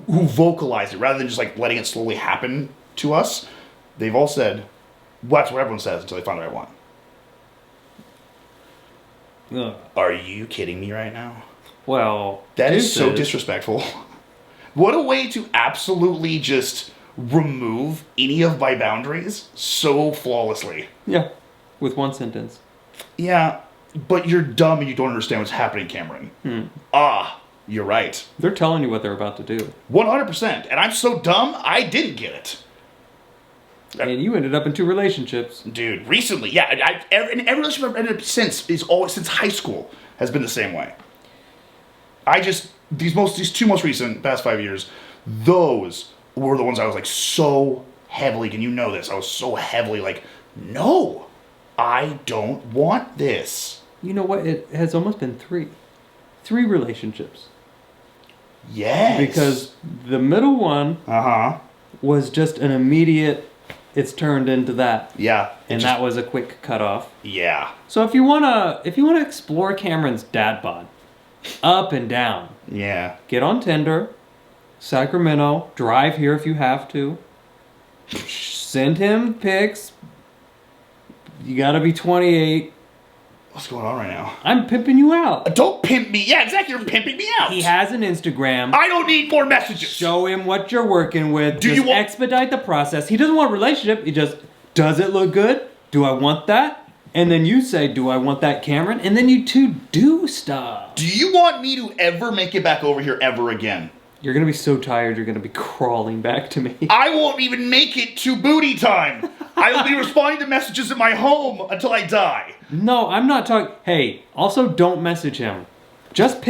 B: vocalized it rather than just letting it slowly happen to us. They've all said, well, that's what everyone says until they find the right one.
A: Ugh.
B: Are you kidding me right now?
A: Well,
B: that is so disrespectful. What a way to absolutely just remove any of my boundaries so flawlessly.
A: Yeah, with one sentence.
B: Yeah, but you're dumb and you don't understand what's happening, Cameron. You're right.
A: They're telling you what they're about to do.
B: 100%. And I'm so dumb, I didn't get it.
A: And you ended up in 2 relationships.
B: Dude, recently, yeah. And every relationship I've ended up since is always, since high school, has been the same way. These 2 most recent, past 5 years, those were the ones I was like so heavily, and you know this, I was so heavily like, no, I don't want this.
A: You know what? It has almost been 3. 3 relationships.
B: Yes.
A: Because the middle one was just an immediate, it's turned into that.
B: Yeah.
A: And that was a quick cutoff.
B: Yeah.
A: So if you wanna explore Cameron's dad bod, up and down.
B: Yeah.
A: Get on Tinder, Sacramento, drive here if you have to. Send him pics. You gotta be 28.
B: What's going on right now?
A: I'm pimping you out.
B: Don't pimp me. Yeah, exactly. You're pimping me out.
A: He has an Instagram.
B: I don't need more messages.
A: Show him what you're working with.
B: Do you want...
A: expedite the process. He doesn't want a relationship. He just, does it look good? Do I want that? And then you say, do I want that, Cameron? And then you 2 do stuff.
B: Do you want me to ever make it back over here ever again?
A: You're going to be so tired, you're going to be crawling back to me.
B: I won't even make it to booty time. I will be responding to messages at my home until I die.
A: No, I'm not talking. Hey, also don't message him. Just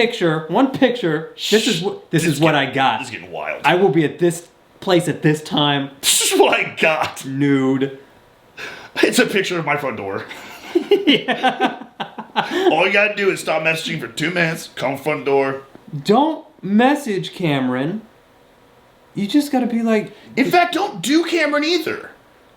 A: one picture. This is what I got.
B: This is getting wild.
A: I will be at this place at this time.
B: This is what I got.
A: Nude.
B: It's a picture of my front door. Yeah. All you gotta do is stop messaging for 2 minutes, come front door.
A: Don't message Cameron. You just gotta be like...
B: In fact, don't do Cameron either.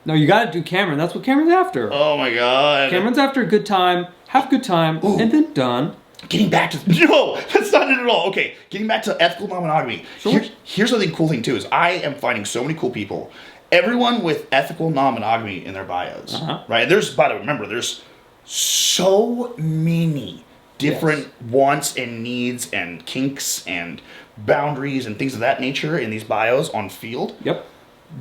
A: No, you gotta do Cameron. That's what Cameron's after.
B: Oh my god.
A: Cameron's after a good time, have a good time, and then done.
B: Getting back to... No, that's not it at all. Okay, getting back to ethical non-monogamy.
A: Sure.
B: Here's the cool thing too, is I am finding so many cool people. Everyone with ethical non-monogamy in their bios. Right? And there's, by the way, remember, there's so many different wants and needs and kinks and boundaries and things of that nature in these bios on Field.
A: Yep.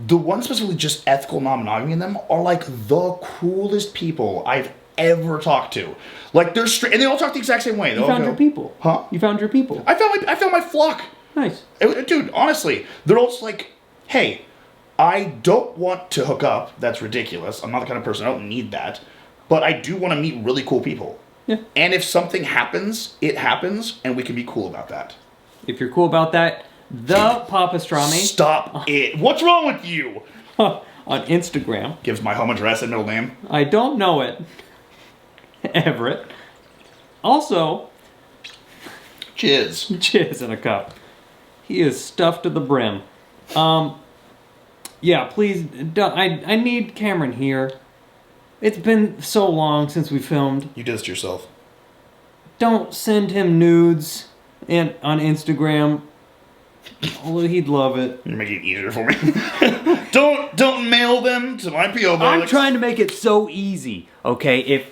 B: The ones specifically just ethical non-monogamy in them are like the coolest people I've ever talked to. Like they're straight, and they all talk the exact same way.
A: You found your people.
B: Huh?
A: You found your people.
B: I found my flock.
A: Nice.
B: Dude, honestly, they're all just like, hey, I don't want to hook up. That's ridiculous. I'm not the kind of person, I don't need that. But I do want to meet really cool people.
A: Yeah.
B: And if something happens, it happens, and we can be cool about that.
A: If you're cool about that, the Papastrami.
B: Stop it. What's wrong with you?
A: On Instagram.
B: Gives my home address and middle name.
A: I don't know it. Everett. Also. Jizz in a cup. He is stuffed to the brim. Yeah, please. I need Cameron here. It's been so long since we filmed.
B: You did this to yourself.
A: Don't send him nudes on Instagram. Although he'd love it.
B: You're making it easier for me. Don't mail them to my P.O. box.
A: I'm trying to make it so easy. Okay,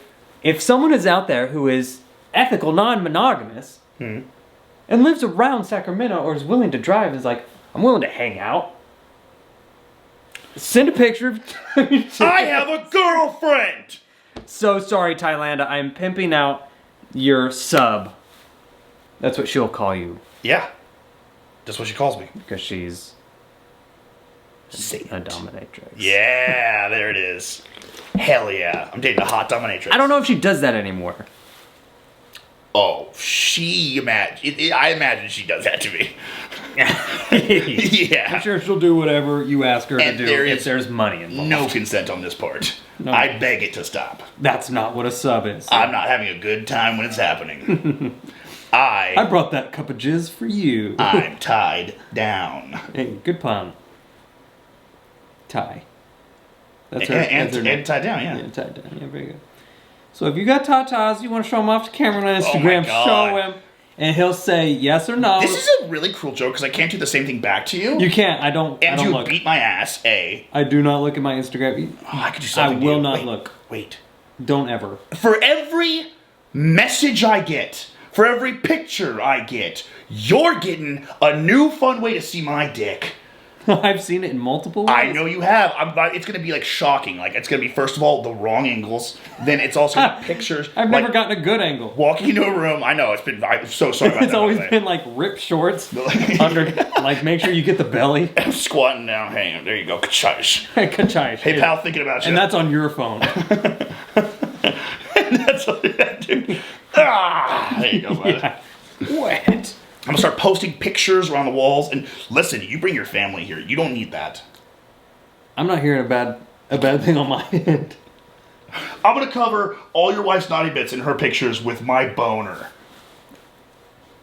A: if someone is out there who is ethical, non-monogamous, and lives around Sacramento or is willing to drive, is like, I'm willing to hang out. Send a picture.
B: I have a girlfriend!
A: So sorry, Thailand. I'm pimping out your sub. That's what she'll call you.
B: Yeah. That's what she calls me.
A: Because she's a dominatrix.
B: Yeah, there it is. Hell yeah. I'm dating a hot dominatrix.
A: I don't know if she does that anymore.
B: Oh, I imagine she does that to me. Yeah.
A: I'm sure she'll do whatever you ask her
B: and
A: to do if there's money involved.
B: No consent on this part.
A: No.
B: I beg it to stop.
A: That's not what a sub is.
B: I'm not having a good time when it's happening.
A: I brought that cup of jizz for you.
B: I'm tied down.
A: Hey, good pun. Tie.
B: That's her. And tied down, yeah.
A: Yeah, tied down. Yeah, very good. So if you got tatas, you want to show them off to Cameron on Instagram, show him, and he'll say yes or no.
B: This is a really cruel joke because I can't do the same thing back to you.
A: You can't. I don't.
B: And
A: I don't
B: you
A: look.
B: beat my ass.
A: I do not look at my Instagram.
B: Oh, I could do something.
A: I will not look.
B: Wait.
A: Don't ever.
B: For every message I get, for every picture I get, you're getting a new fun way to see my dick.
A: I've seen it in multiple ways.
B: I know you have. It's going to be like shocking. Like it's going to be first of all the wrong angles. Then it's also pictures.
A: I've never gotten a good angle.
B: Walking into a room. I know I'm so sorry about
A: It's
B: that.
A: always been like ripped shorts under. Like make sure you get the belly.
B: I'm squatting down. Hey, there you go. Kachish.
A: Kachish.
B: Hey pal, thinking about you.
A: And that's on your phone.
B: And that's what I do. There you go, bud.
A: Yeah. What?
B: I'm gonna start posting pictures around the walls. And listen, you bring your family here. You don't need that.
A: I'm not hearing a bad thing on my end.
B: I'm gonna cover all your wife's naughty bits in her pictures with my boner.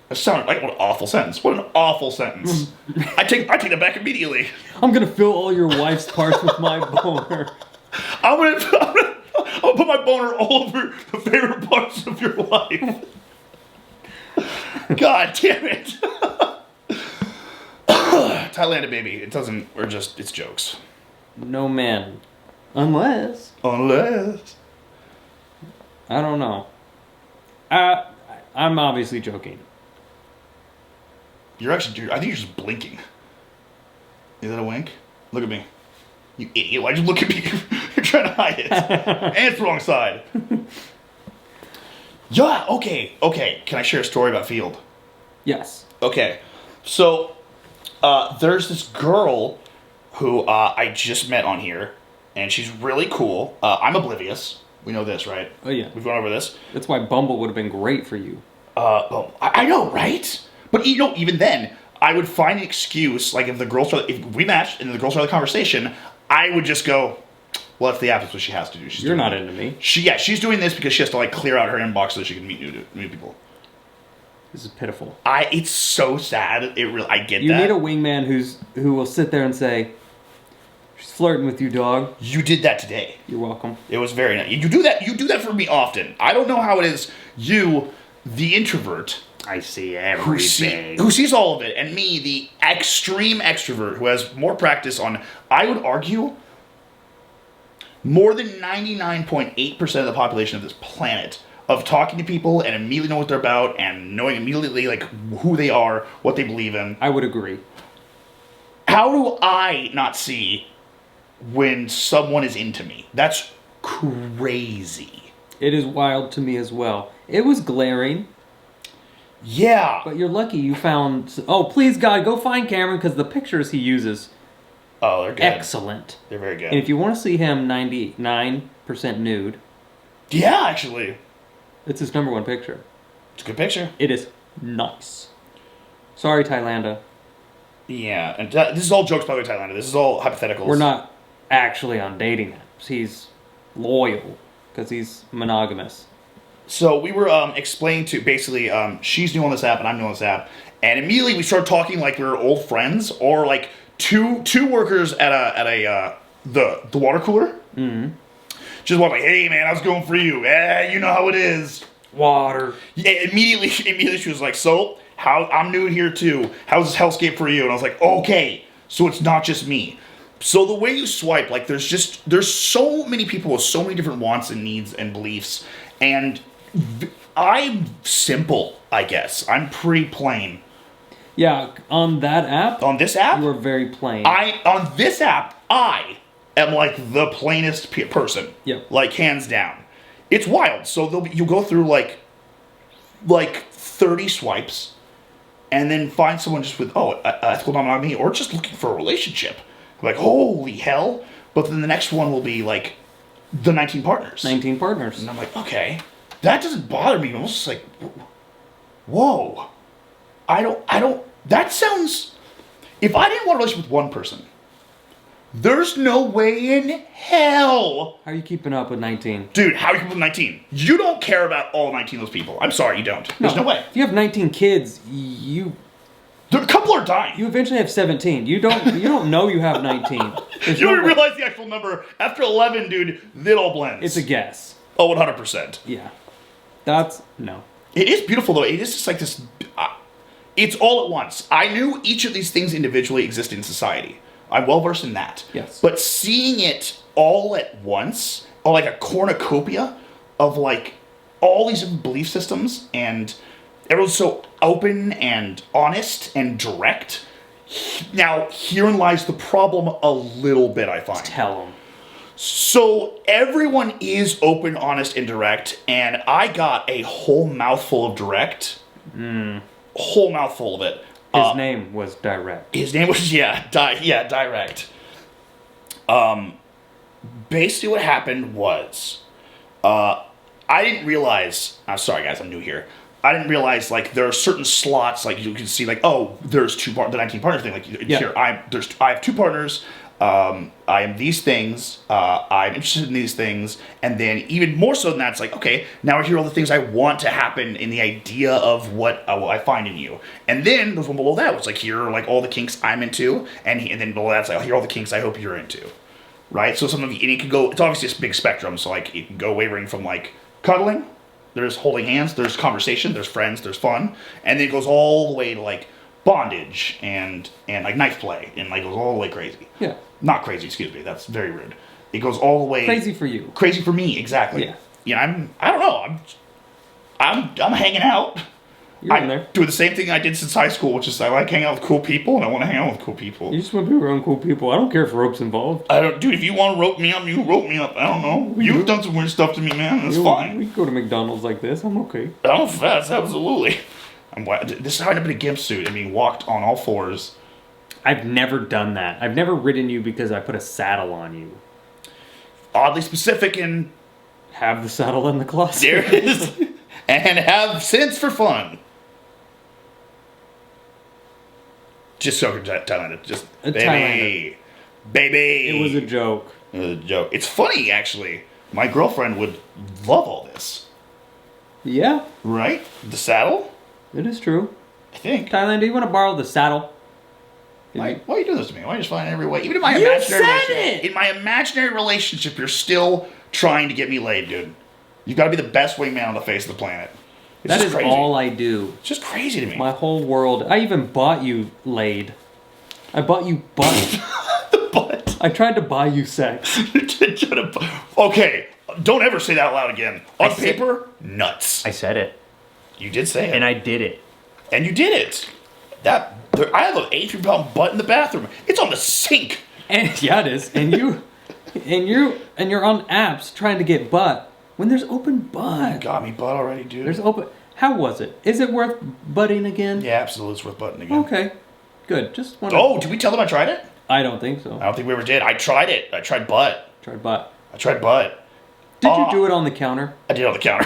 B: That sounded like what an awful sentence. What an awful sentence. I take that back immediately.
A: I'm gonna fill all your wife's parts with my boner.
B: I'm gonna put my boner all over the favorite parts of your life. God damn it. Thailand, baby. It's jokes.
A: No man. Unless.
B: Unless.
A: I don't know. I'm obviously joking.
B: I think you're just blinking. Is that a wink? Look at me. You idiot. Why'd you look at me? You're trying to hide it. And it's the wrong side. Yeah, okay. Can I share a story about Field?
A: Yes.
B: Okay. So, there's this girl who I just met on here, and she's really cool. I'm oblivious. We know this, right?
A: Oh, yeah.
B: We've gone over this.
A: That's why Bumble would have been great for you.
B: I know, right? But, even then, I would find an excuse, like if we matched and the girls started the conversation, I would just go, well, if the app is what she has to do.
A: You're not into me.
B: She's doing this because she has to, like, clear out her inbox so that she can meet new people.
A: This is pitiful.
B: It's so sad. I get that.
A: You need a wingman who will sit there and say, she's flirting with you, dog.
B: You did that today.
A: You're welcome.
B: It was very nice. You do that for me often. I don't know how it is you, the introvert,
A: I see everything.
B: who sees all of it, and me, the extreme extrovert who has more practice on, I would argue, more than 99.8% of the population of this planet of talking to people and immediately know what they're about and knowing immediately like who they are, what they believe in.
A: I would agree.
B: How do I not see when someone is into me? That's crazy.
A: It is wild to me as well. It was glaring.
B: Yeah.
A: But you're lucky you found... Oh, please, God, go find Cameron, because the pictures he uses...
B: Oh, they're good.
A: Excellent.
B: They're very good.
A: And if you want to see him 99% nude...
B: Yeah, actually.
A: It's his number one picture.
B: It's a good picture.
A: It is nice. Sorry, Thailander.
B: Yeah, and this is all jokes, by the way, Thailander. This is all hypotheticals.
A: We're not actually on dating apps. He's loyal, because he's monogamous.
B: So we were explaining to, basically, she's new on this app and I'm new on this app, and immediately we started talking like we were old friends, or like two workers at the water cooler. Mm-hmm. Just walked like, hey man, how's it going for you? You know how it is.
A: Water.
B: Yeah, immediately she was like, so I'm new here too. How's this hellscape for you? And I was like, okay, so it's not just me. So the way you swipe, like there's so many people with so many different wants and needs and beliefs, and I'm simple, I guess. I'm pretty plain.
A: Yeah, on that app?
B: On this app?
A: You are very plain.
B: On this app, I am like the plainest person.
A: Yep.
B: Like, hands down. It's wild. So you'll go through like 30 swipes, and then find someone just with, ethical non-monogamy, or just looking for a relationship. Like, holy hell. But then the next one will be like, the 19 partners.
A: 19 partners.
B: And I'm like, okay. That doesn't bother me. I'm just like, whoa. That sounds... If I didn't want a relationship with one person, there's no way in hell.
A: How are you keeping up with 19?
B: Dude, how are you keeping up with 19? You don't care about all 19 of those people. I'm sorry, you don't. There's no way.
A: If you have 19 kids,
B: A couple are dying.
A: You eventually have 17. You don't know you have 19.
B: You don't even realize the actual number. After 11, dude, it all blends.
A: It's a guess.
B: Oh, 100%.
A: Yeah. No.
B: It is beautiful, though. It is just like this... it's all at once. I knew each of these things individually exist in society. I'm well-versed in that.
A: Yes.
B: But seeing it all at once, or like a cornucopia of like all these different belief systems, and everyone's so open and honest and direct, Now, herein lies the problem a little bit, I find.
A: Tell them.
B: So, everyone is open, honest, and direct, and I got a whole mouthful of direct. Whole mouthful of it.
A: His name was Direct.
B: His name was, Direct. Basically what happened was, I didn't realize, I'm sorry guys, I'm new here. I didn't realize, like, there are certain slots, like, you can see, like, oh, there's the 19 partner thing, like, here, I have 2 partners, I am these things, I'm interested in these things, and then even more so than that, it's like, okay, now I hear all the things I want to happen in the idea of what I find in you. And then there's one below that, which is like, here are, like, all the kinks I'm into, and then below that, it's like, here are all the kinks I hope you're into. Right? So and it can go, it's obviously a big spectrum, so, like, it can go wavering from, like, cuddling, there's holding hands, there's conversation, there's friends, there's fun, and then it goes all the way to, like, bondage and like knife play, and, like, goes all the way crazy.
A: Yeah.
B: Not crazy, excuse me, that's very rude. It goes all the way...
A: Crazy for you.
B: Crazy for me, exactly.
A: Yeah.
B: Yeah, I don't know, I'm hanging out.
A: You're in there.
B: I'm doing the same thing I did since high school, which is I like hanging out with cool people, and I want to hang out with cool people.
A: You just want to be around cool people. I don't care if rope's involved.
B: Dude, if you want to rope me up, you rope me up. I don't know. You've done some weird stuff to me, man. It's fine.
A: We go to McDonald's like this. I'm okay.
B: I'm fast, absolutely. This is how I ended up in a gimp suit and being walked on all fours.
A: I've never done that. I've never ridden you because I put a saddle on you.
B: Oddly specific and...
A: Have the saddle in the closet.
B: There it is. And have since for fun. Just so Thailand. Just baby. Baby.
A: It was a joke.
B: It was a joke. It's funny, actually. My girlfriend would love all this.
A: Yeah.
B: Right? The saddle?
A: It is true.
B: I think.
A: Thailand, do you want to borrow the saddle?
B: Why are you doing this to me? Why are you just finding every way? Even in my
A: You
B: imaginary
A: said
B: relationship,
A: it!
B: in my imaginary relationship, you're still trying to get me laid, dude. You've got to be the best wingman on the face of the planet. It's
A: That
B: just
A: is
B: crazy.
A: all I do.
B: It's just crazy to me.
A: My whole world. I even bought you laid. I bought you butt.
B: The butt.
A: I tried to buy you sex.
B: Okay, don't ever say that out loud again. On paper, nuts.
A: I said it.
B: You did say it.
A: And I did it.
B: And you did it. I have an 83-pound butt in the bathroom. It's on the sink.
A: And yeah, it is. And you're on apps trying to get butt when there's open butt.
B: You got me butt already, dude.
A: There's open. How was it? Is it worth butting again?
B: Yeah, absolutely. It's worth butting again.
A: Okay. Good. Just want.
B: Oh, did we tell them I tried it?
A: I don't think so.
B: I don't think we ever did. I tried it. I tried butt.
A: Tried butt.
B: I tried butt.
A: Did you do it on the counter?
B: I did it on the counter.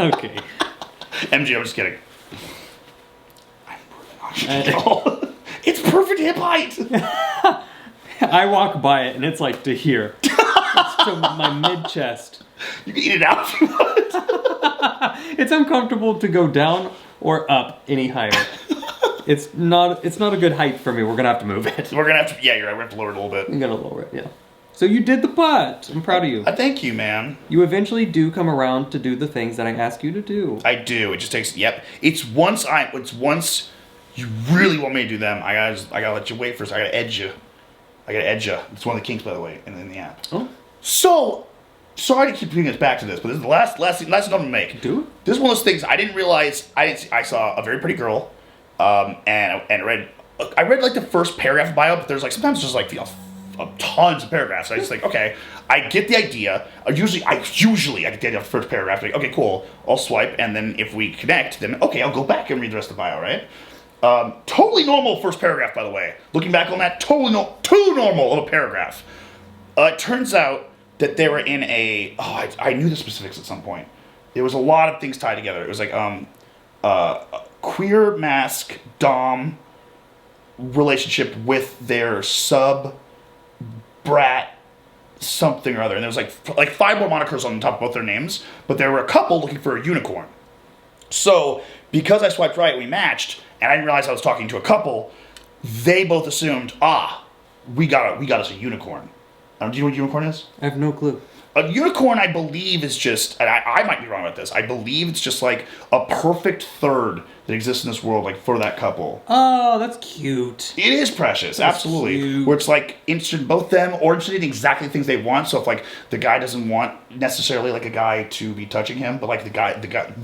A: Okay.
B: MG, I'm just kidding. It's perfect hip height.
A: I walk by it and it's like to here. It's to my mid chest.
B: You can eat it out if you want.
A: It's uncomfortable to go down or up any higher. It's not a good height for me. We're gonna have to move it.
B: We're gonna have to. Yeah, you're right. We have to lower it a little bit.
A: I'm gonna lower it. Yeah. So you did the butt. I'm proud of you.
B: Thank you, man.
A: You eventually do come around to do the things that I ask you to do.
B: I do. It just takes. Yep. It's once you really want me to do them. I gotta let you wait first. I gotta edge you. It's one of the kinks, by the way, in the app.
A: Oh.
B: So sorry to keep bringing us back to this, but this is the last thing I'm gonna make.
A: Do it.
B: This is one of those things I didn't realize. I saw a very pretty girl, and I read like the first paragraph of bio, but there's like sometimes just like tons of paragraphs. I just think, okay, I get the idea. Usually I get the idea of the first paragraph. Like, okay, cool. I'll swipe, and then if we connect, then okay, I'll go back and read the rest of the bio, right? Totally normal first paragraph, by the way. Looking back on that, too normal of a paragraph. It turns out that they were in I knew the specifics at some point. There was a lot of things tied together. It was like queer mask dom relationship with their sub brat something or other, and there was like 5 more monikers on top of both their names, but there were a couple looking for a unicorn. So because I swiped right, we matched, and I didn't realize I was talking to a couple. They both assumed, we got us a unicorn. Do you know what a unicorn is?
A: I have no clue.
B: A unicorn, I believe, is just, and I might be wrong about this, I believe it's just like a perfect third that exists in this world, like for that couple.
A: Oh, that's cute.
B: It is precious, absolutely.
A: Cute.
B: Where it's like interested in both them or interested in exactly the things they want. So if like the guy doesn't want necessarily like a guy to be touching him, but like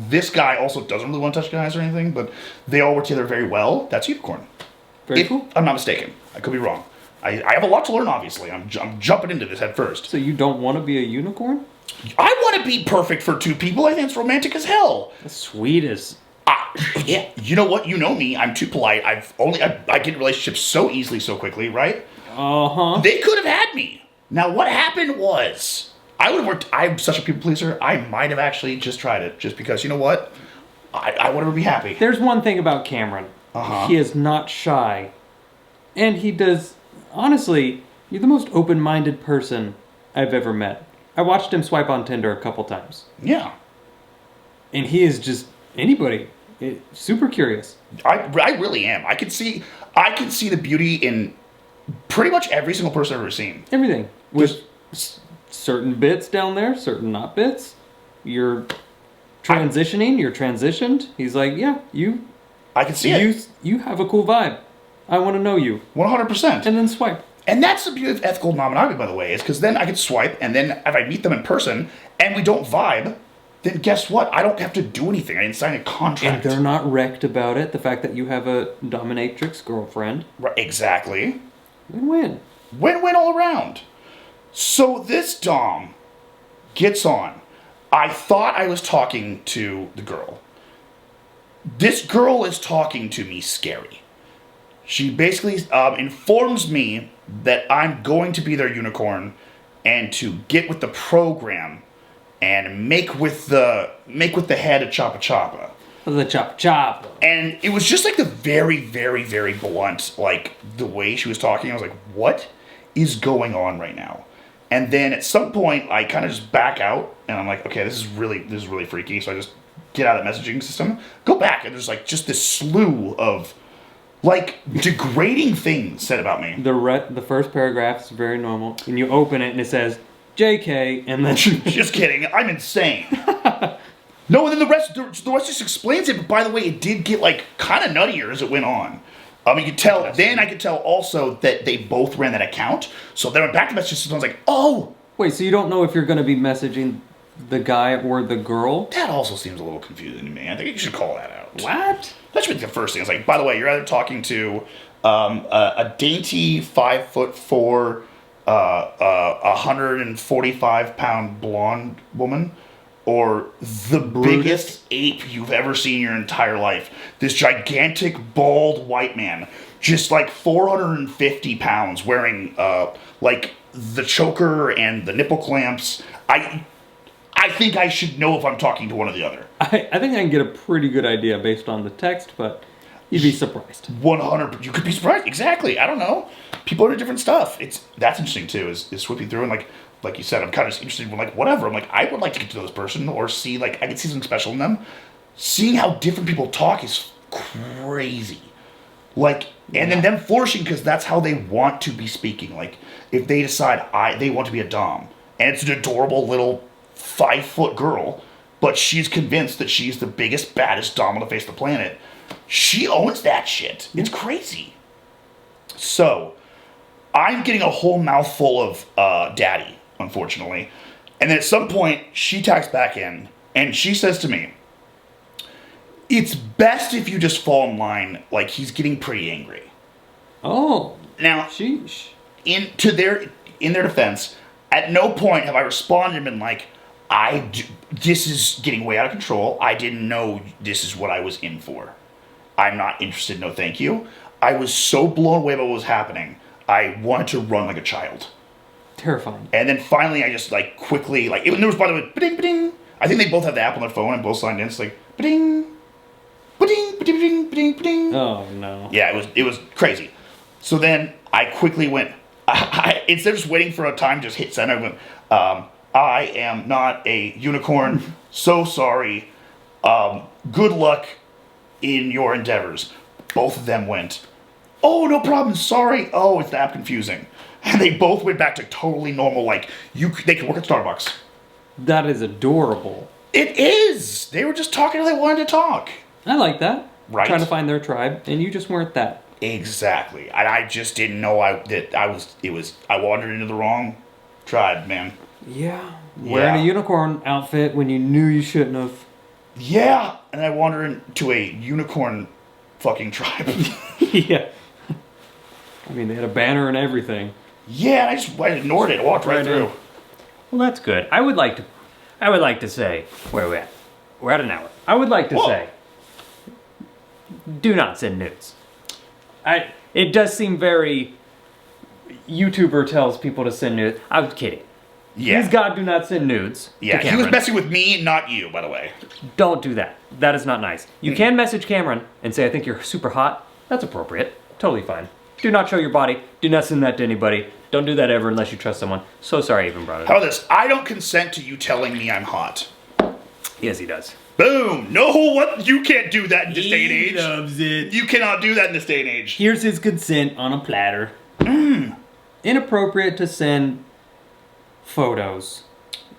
B: this guy also doesn't really want to touch guys or anything, but they all work together very well. That's unicorn.
A: Very cool.
B: I'm not mistaken. I could be wrong. I have a lot to learn, obviously. I'm jumping into this head first.
A: So you don't want to be a unicorn?
B: I want to be perfect for two people. I think it's romantic as hell.
A: That's sweet as...
B: Yeah, you know what? You know me. I'm too polite. I get in relationships so easily, so quickly, right?
A: Uh-huh.
B: They could have had me. Now, what happened was, I would have worked. I'm such a people pleaser. I might have actually just tried it, just because, you know what? I want to be happy.
A: There's one thing about Cameron.
B: Uh-huh.
A: He is not shy. And he does... Honestly, you're the most open-minded person I've ever met. I watched him swipe on Tinder a couple times.
B: Yeah.
A: And he is just anybody. Super curious.
B: I really am. I can see the beauty in pretty much every single person I've ever seen.
A: Everything. With certain bits down there, certain not bits. You're transitioning, you're transitioned. He's like, yeah,
B: I can see it.
A: You have a cool vibe. I want to know you.
B: 100%.
A: And then swipe.
B: And that's the beauty of ethical non-monogamy, by the way, is because then I can swipe, and then if I meet them in person, and we don't vibe, then guess what? I don't have to do anything. I didn't sign a contract.
A: And they're not wrecked about it. The fact that you have a dominatrix girlfriend.
B: Right, exactly.
A: Win-win.
B: Win-win all around. So this dom gets on. I thought I was talking to the girl. This girl is talking to me scary. She basically informs me that I'm going to be their unicorn and to get with the program and make with the head a choppa choppa.
A: The choppa choppa.
B: And it was just like the very, very, very blunt, like the way she was talking. I was like, what is going on right now? And then at some point I kind of just back out and I'm like, okay, this is really freaky. So I just get out of the messaging system, go back, and there's like just this slew of like degrading things said about me.
A: The first paragraph is very normal, and you open it and it says JK, and then
B: just kidding, I'm insane. No, and then the rest just explains it. But by the way, it did get like kind of nuttier as it went on. You could tell. Then I could tell also that they both ran that account. So then I went back to message system. I was like, oh,
A: wait. So you don't know if you're going to be messaging the guy or the girl?
B: That also seems a little confusing to me. I think you should call that out.
A: What?
B: That should be the first thing. It's like, by the way, you're either talking to a dainty 5'4", 145-pound blonde woman, or the biggest ape you've ever seen in your entire life. This gigantic, bald white man, just like 450 pounds, wearing like the choker and the nipple clamps. I think I should know if I'm talking to one or the other.
A: I think I can get a pretty good idea based on the text, but you'd be surprised.
B: 100%. You could be surprised. Exactly. I don't know. People are into different stuff. That's interesting too. Is sweeping through and like you said, I'm kind of just interested in like whatever. I'm like, I would like to get to know this person or see like I can see something special in them. Seeing how different people talk is crazy. Like, and then them flourishing because that's how they want to be speaking. Like, if they decide they want to be a dom, and it's an adorable little 5-foot girl, but she's convinced that she's the biggest, baddest dom on the face of the planet. She owns that shit. It's crazy. So, I'm getting a whole mouthful of daddy, unfortunately. And then at some point, she tags back in, and she says to me, it's best if you just fall in line. Like, he's getting pretty angry.
A: Oh.
B: Now,
A: sheesh.
B: In their defense, at no point have I responded and been like, this is getting way out of control. I didn't know this is what I was in for. I'm not interested. No, thank you. I was so blown away by what was happening. I wanted to run like a child.
A: Terrifying.
B: And then finally, I just like quickly like there was by the way, ba-ding, ba-ding. I think they both have the app on their phone and both signed in. It's like ba-ding, ba-ding, ba-ding, ba-ding, ba-ding.
A: Oh no.
B: Yeah, it was crazy. So then I quickly went. Instead of just waiting for a time, just hit send. I went. I am not a unicorn. So sorry. Good luck in your endeavors. Both of them went, oh, no problem. Sorry. Oh, it's the app confusing. And they both went back to totally normal. Like they could work at Starbucks.
A: That is adorable.
B: It is. They were just talking how they wanted to talk.
A: I like that.
B: Right.
A: Trying to find their tribe, and you just weren't that.
B: Exactly. And I just didn't know I wandered into the wrong tribe, man.
A: Yeah. Wearing a unicorn outfit when you knew you shouldn't have.
B: Yeah. And I wandered into a unicorn fucking tribe.
A: Yeah. I mean, they had a banner and everything.
B: Yeah, and I ignored it. I walked right through.
C: Well, that's good. I would like to say, where are we at? We're at an hour. I would like to say, do not send nudes. It does seem very YouTuber tells people to send nudes. I was kidding.
B: Yeah.
C: Please God, do not send nudes.
B: Yeah,
C: to
B: he was
C: Cameron.
B: messing with me, not you, by the way.
C: Don't do that. That is not nice. You can message Cameron and say, I think you're super hot. That's appropriate. Totally fine. Do not show your body. Do not send that to anybody. Don't do that ever unless you trust someone. So sorry I even brought it
B: How
C: up.
B: about this? I don't consent to you telling me I'm hot.
C: Yes, he does.
B: Boom! No, what? You can't do that in this day and
A: He
B: age.
A: loves it.
B: You cannot do that in this day and age.
A: Here's his consent on a platter. Inappropriate to send photos,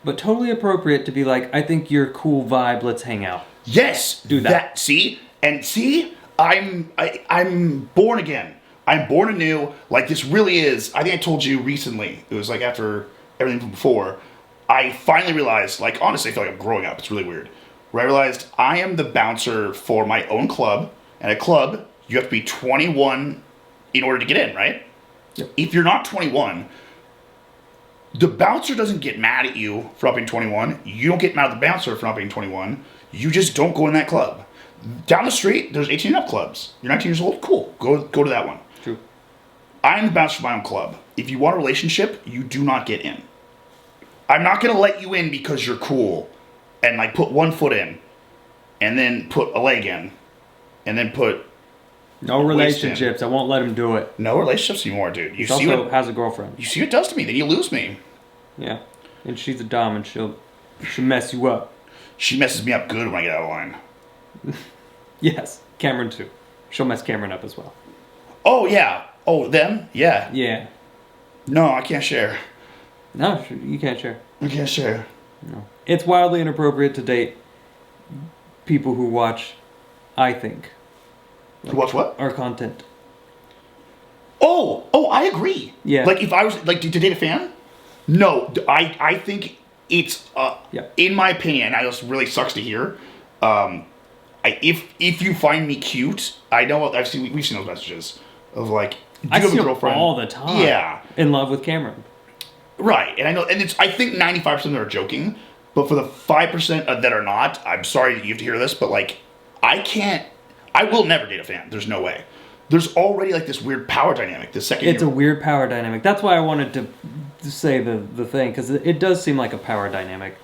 A: but totally appropriate to be like, I think you're a cool vibe, let's hang out.
B: Yes,
A: Do that.
B: See, I'm born again. I'm born anew. Like this really is. I think I told you recently. It was like after everything from before. I finally realized. Like honestly, I feel like I'm growing up. It's really weird. Where I realized I am the bouncer for my own club, and a club you have to be 21 in order to get in, right?
A: Yep.
B: If you're not 21. The bouncer doesn't get mad at you for not being 21. You don't get mad at the bouncer for not being 21. You just don't go in that club. Down the street, there's 18 and up clubs. You're 19 years old? Cool. Go to that one.
A: True.
B: I'm the bouncer for my own club. If you want a relationship, you do not get in. I'm not going to let you in because you're cool and like put one foot in and then put a leg in and then put
A: No relationships. I won't let him do it.
B: no relationships anymore, dude. You
A: He
B: see
A: also
B: what
A: has a girlfriend.
B: you see what it does to me, then you lose me.
A: Yeah. And she's a dom and she'll mess you up.
B: She messes me up good when I get out of line.
A: Yes. Cameron too. She'll mess Cameron up as well.
B: Oh yeah. Oh, them? Yeah.
A: Yeah.
B: No, I can't share.
A: No, you can't share.
B: I can't share.
A: No. It's wildly inappropriate to date people who watch, I think,
B: You watch what?
A: our content.
B: Oh, I agree.
A: Yeah.
B: Like if I was like to date a fan? No, I think it's
A: Yeah.
B: in my opinion, I just really sucks to hear. If you find me cute, I know we've seen those messages of like, do you
A: I
B: have
A: see
B: a
A: them
B: girlfriend?
A: all the time.
B: Yeah.
A: In love with Cameron.
B: Right, and I know, and I think 95% of them are joking, but for the 5% that are not, I'm sorry that you have to hear this, but like, I will never date a fan. There's no way. There's already like this weird power dynamic. The second
A: It's a weird power dynamic. That's why I wanted to say the thing, because it does seem like a power dynamic.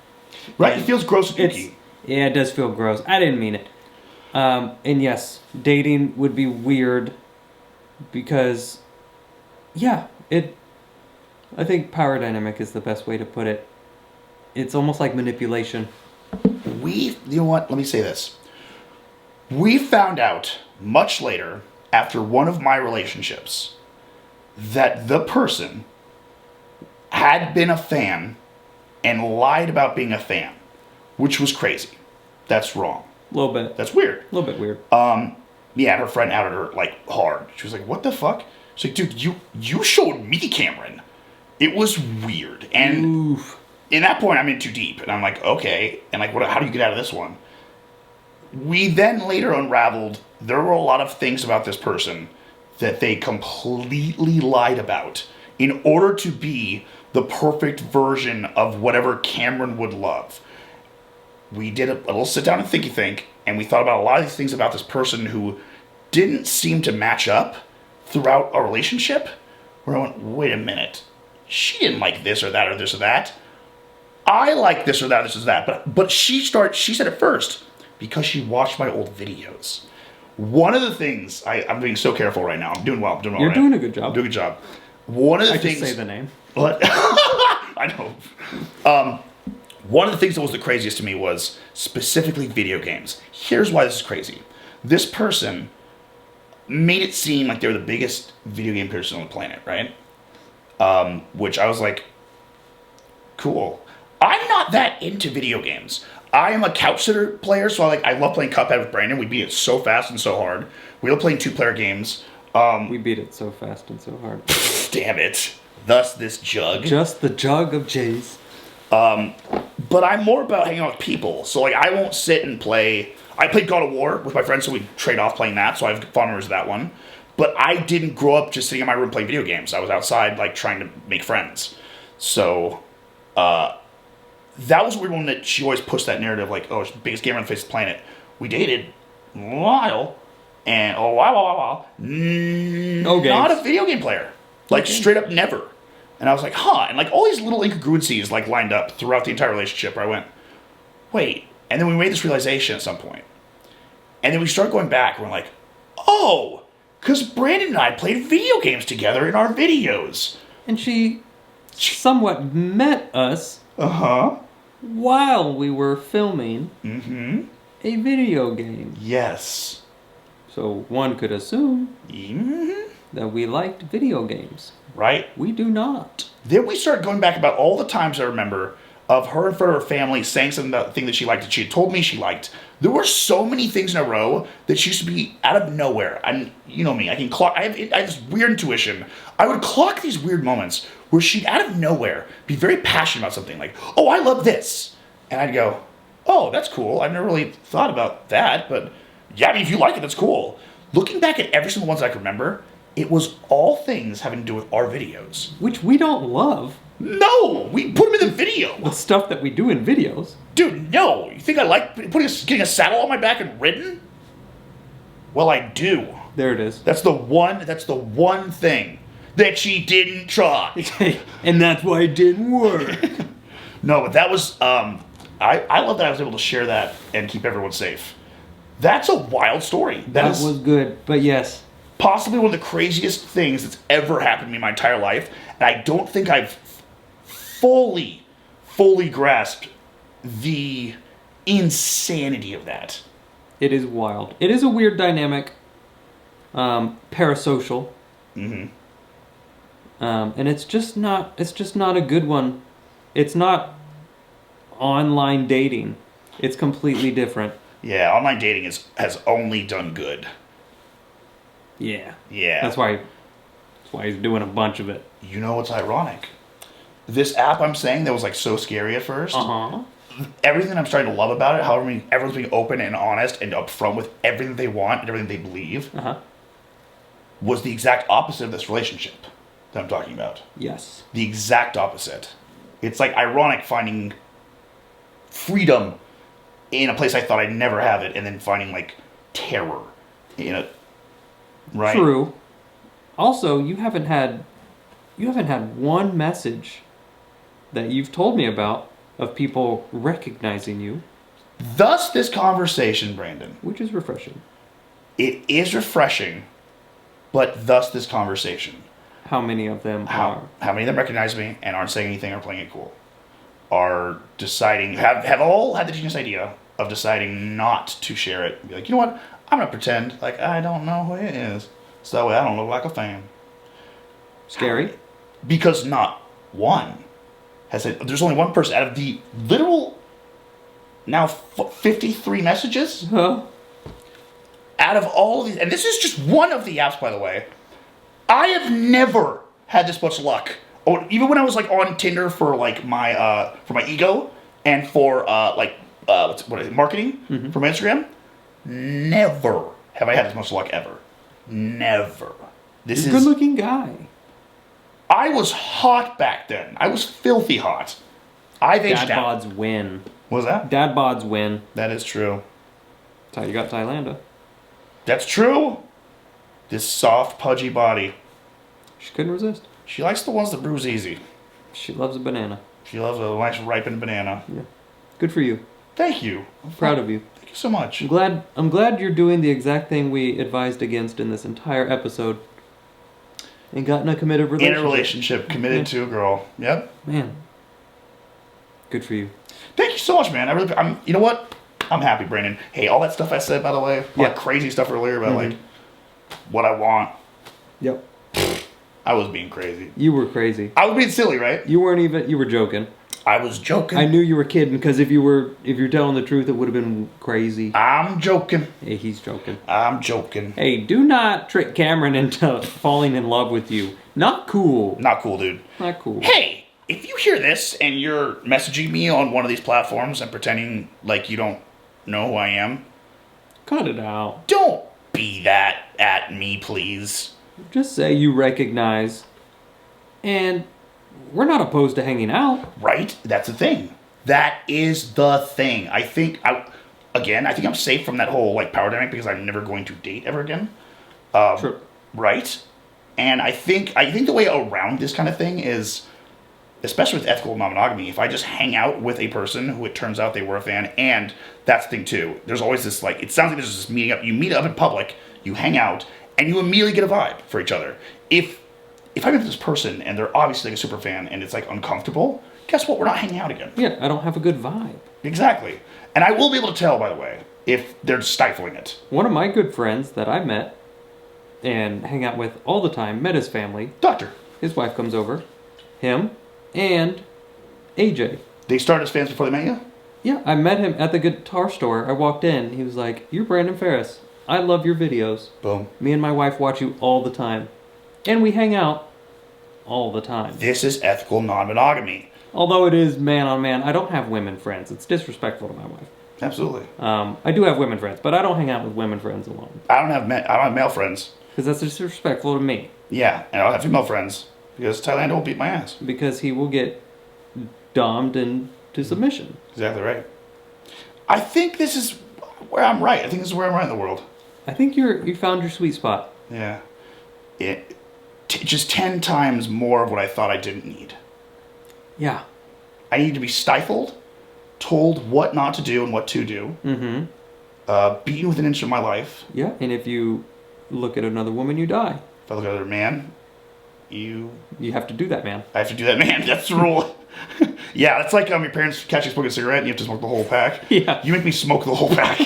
B: right, it feels gross and
A: It's
B: icky.
A: yeah, it does feel gross. I didn't mean it. And yes, dating would be weird because, yeah, I think power dynamic is the best way to put it. It's almost like manipulation.
B: You know what? Let me say this. We found out much later, after one of my relationships, that the person had been a fan and lied about being a fan, which was crazy. That's wrong.
A: A little bit.
B: That's weird.
A: A little bit weird.
B: Yeah, her friend outed her like hard. She was like, "What the fuck?" She's like, "Dude, you showed me Cameron." It was weird, and
A: Oof.
B: in that point, I'm in too deep, and I'm like, okay, and like, what? How do you get out of this one? We then later unraveled. There were a lot of things about this person that they completely lied about in order to be the perfect version of whatever Cameron would love. We did a little sit down and thinky think, and we thought about a lot of these things about this person who didn't seem to match up throughout our relationship. Where I went, wait a minute, she didn't like this or that or this or that. I like this or that, this or that. But she said it first because she watched my old videos. One of the things I'm being so careful right now. I'm doing well.
A: You're
B: right?
A: doing a good job.
B: I'm doing a good job. One of the
A: I
B: things.
A: just say the name.
B: What? I know. One of the things that was the craziest to me was specifically video games. Here's why this is crazy. This person made it seem like they were the biggest video game person on the planet, right? Which I was like, cool. I'm not that into video games. I am a couch sitter player, so I love playing Cuphead with Brandon. We beat it so fast and so hard. We love playing 2-player games.
A: We beat it so fast and so hard.
B: Damn it. Thus this jug.
A: Just the jug of J's.
B: But I'm more about hanging out with people. So I won't sit and play. I played God of War with my friends, so we trade off playing that. So I have fond memories of that one. But I didn't grow up just sitting in my room playing video games. I was outside trying to make friends. So that was a weird one that she always pushed that narrative oh, she's the biggest gamer on the face of the planet. We dated a while, and no games. Not a video game player. Straight up never. And I was like, huh. And all these little incongruencies lined up throughout the entire relationship where I went, wait. And then we made this realization at some point. And then we started going back and we're like, oh, because Brandon and I played video games together in our videos.
A: And she somewhat met us while we were filming a video game.
B: Yes.
A: So one could assume that we liked video games.
B: Right?
A: We do not.
B: Then we started going back about all the times I remember of her in front of her family saying something about the thing that she liked that she had told me she liked. There were so many things in a row that she used to be out of nowhere. And you know me, I can clock. I have this weird intuition. I would clock these weird moments where she'd out of nowhere be very passionate about something oh, I love this. And I'd go, oh, that's cool. I've never really thought about that. But yeah, I mean, if you like it, that's cool. Looking back at every single ones I can remember, it was all things having to do with our videos.
A: Which we don't love.
B: No! We put them in the video!
A: The stuff that we do in videos.
B: Dude, no! You think I like getting a saddle on my back and ridden? Well, I do.
A: There it is.
B: That's the one thing that she didn't try.
A: And that's why it didn't work.
B: No, but that was, I love that I was able to share that and keep everyone safe. That's a wild story.
A: That was good, but yes.
B: Possibly one of the craziest things that's ever happened to me in my entire life, and I don't think I've fully grasped the insanity of that.
A: It is wild. It is a weird dynamic, parasocial, and it's just not a good one. It's not online dating. It's completely different.
B: Yeah, online dating has only done good.
A: Yeah.
B: Yeah.
A: That's why he's doing a bunch of it.
B: You know what's ironic? This app I'm saying that was so scary at first. Everything I'm starting to love about it, however, everyone's being open and honest and upfront with everything they want and everything they believe, was the exact opposite of this relationship that I'm talking about.
A: Yes.
B: The exact opposite. It's ironic finding freedom in a place I thought I'd never have it, and then finding terror in it. Right.
A: True. Also, you haven't had one message that you've told me about of people recognizing you.
B: Thus this conversation, Brandon.
A: Which is refreshing.
B: It is refreshing, but thus this conversation.
A: How many of them are?
B: How many of them recognize me and aren't saying anything or playing it cool? Are deciding, have all had the genius idea of deciding not to share it. Be like, you know what? I'm going to pretend I don't know who it is. So that way I don't look like a fan.
A: Scary?
B: Because not one has said, there's only one person out of the literal now 53 messages.
A: Huh?
B: Out of all of these, and this is just one of the apps, by the way. I have never had this much luck. Oh, even when I was on Tinder for my ego and for what is it, marketing for my Instagram, never have I had this much luck ever. Never.
A: This is a good-looking guy.
B: I was hot back then. I was filthy hot. I've aged out.
A: Dad bods win.
B: What was that?
A: Dad bods win.
B: That is true.
A: That's how you got Thailander.
B: That's true. This soft, pudgy body.
A: She couldn't resist.
B: She likes the ones that bruise easy.
A: She loves a banana.
B: She loves a nice ripened banana.
A: Yeah. Good for you.
B: Thank you.
A: I'm proud of you.
B: Thank you so much.
A: I'm glad you're doing the exact thing we advised against in this entire episode. And got in a committed relationship.
B: In a relationship, committed to a girl. Yep.
A: Man. Good for you.
B: Thank you so much, man. You know what? I'm happy, Brandon. Hey, all that stuff I said, by the way, all that crazy stuff earlier about what I want.
A: Yep.
B: I was being crazy.
A: You were crazy.
B: I was being silly, right?
A: You weren't even. You were joking.
B: I was joking.
A: I knew you were kidding because if you're telling the truth, it would have been crazy.
B: I'm joking.
A: Hey, he's joking.
B: I'm joking.
A: Hey, do not trick Cameron into falling in love with you. Not cool.
B: Not cool, dude.
A: Not cool.
B: Hey, if you hear this and you're messaging me on one of these platforms and pretending like you don't know who I am,
A: Cut it out.
B: don't be that at me, please.
A: Just say you recognize. And we're not opposed to hanging out.
B: Right? That's the thing. That is the thing. I think I'm safe from that whole like power dynamic because I'm never going to date ever again.
A: True.
B: Right? And I think the way around this kind of thing is, especially with ethical non-monogamy, if I just hang out with a person who it turns out they were a fan, and that's the thing too, there's always this like, it sounds like there's this meeting up, you meet up in public, you hang out, and you immediately get a vibe for each other. If I meet this person and they're obviously like a super fan and it's like uncomfortable, guess what? We're not hanging out again.
A: Yeah, I don't have a good vibe.
B: Exactly. And I will be able to tell, by the way, if they're stifling it.
A: One of my good friends that I met and hang out with all the time, met his family.
B: Doctor.
A: His wife comes over. Him and AJ.
B: They started as fans before they met you?
A: Yeah, I met him at the guitar store. I walked in. He was like, "You're Brandon Ferris. I love your videos.
B: Boom.
A: Me and my wife watch you all the time. And we hang out all the time."
B: This is ethical non-monogamy.
A: Although it is man on man, I don't have women friends. It's disrespectful to my wife.
B: Absolutely.
A: I do have women friends, but I don't hang out with women friends alone.
B: I don't have male friends.
A: Because that's disrespectful to me.
B: Yeah, and I don't have female friends because Thailand will beat my ass.
A: Because he will get domed into submission.
B: Exactly right. I think this is where I'm right. I think this is where I'm right in the world.
A: I think you found your sweet spot.
B: Yeah. Just 10 times more of what I thought I didn't need.
A: Yeah.
B: I need to be stifled, told what not to do and what to do.
A: Mm-hmm.
B: Beaten with an inch of my life.
A: Yeah, and if you look at another woman, you die.
B: If I look at another man,
A: You have to do that, man.
B: I have to do that, man. That's the rule. Yeah, it's like your parents catch you smoking a cigarette and you have to smoke the whole pack.
A: Yeah.
B: You make me smoke the whole pack.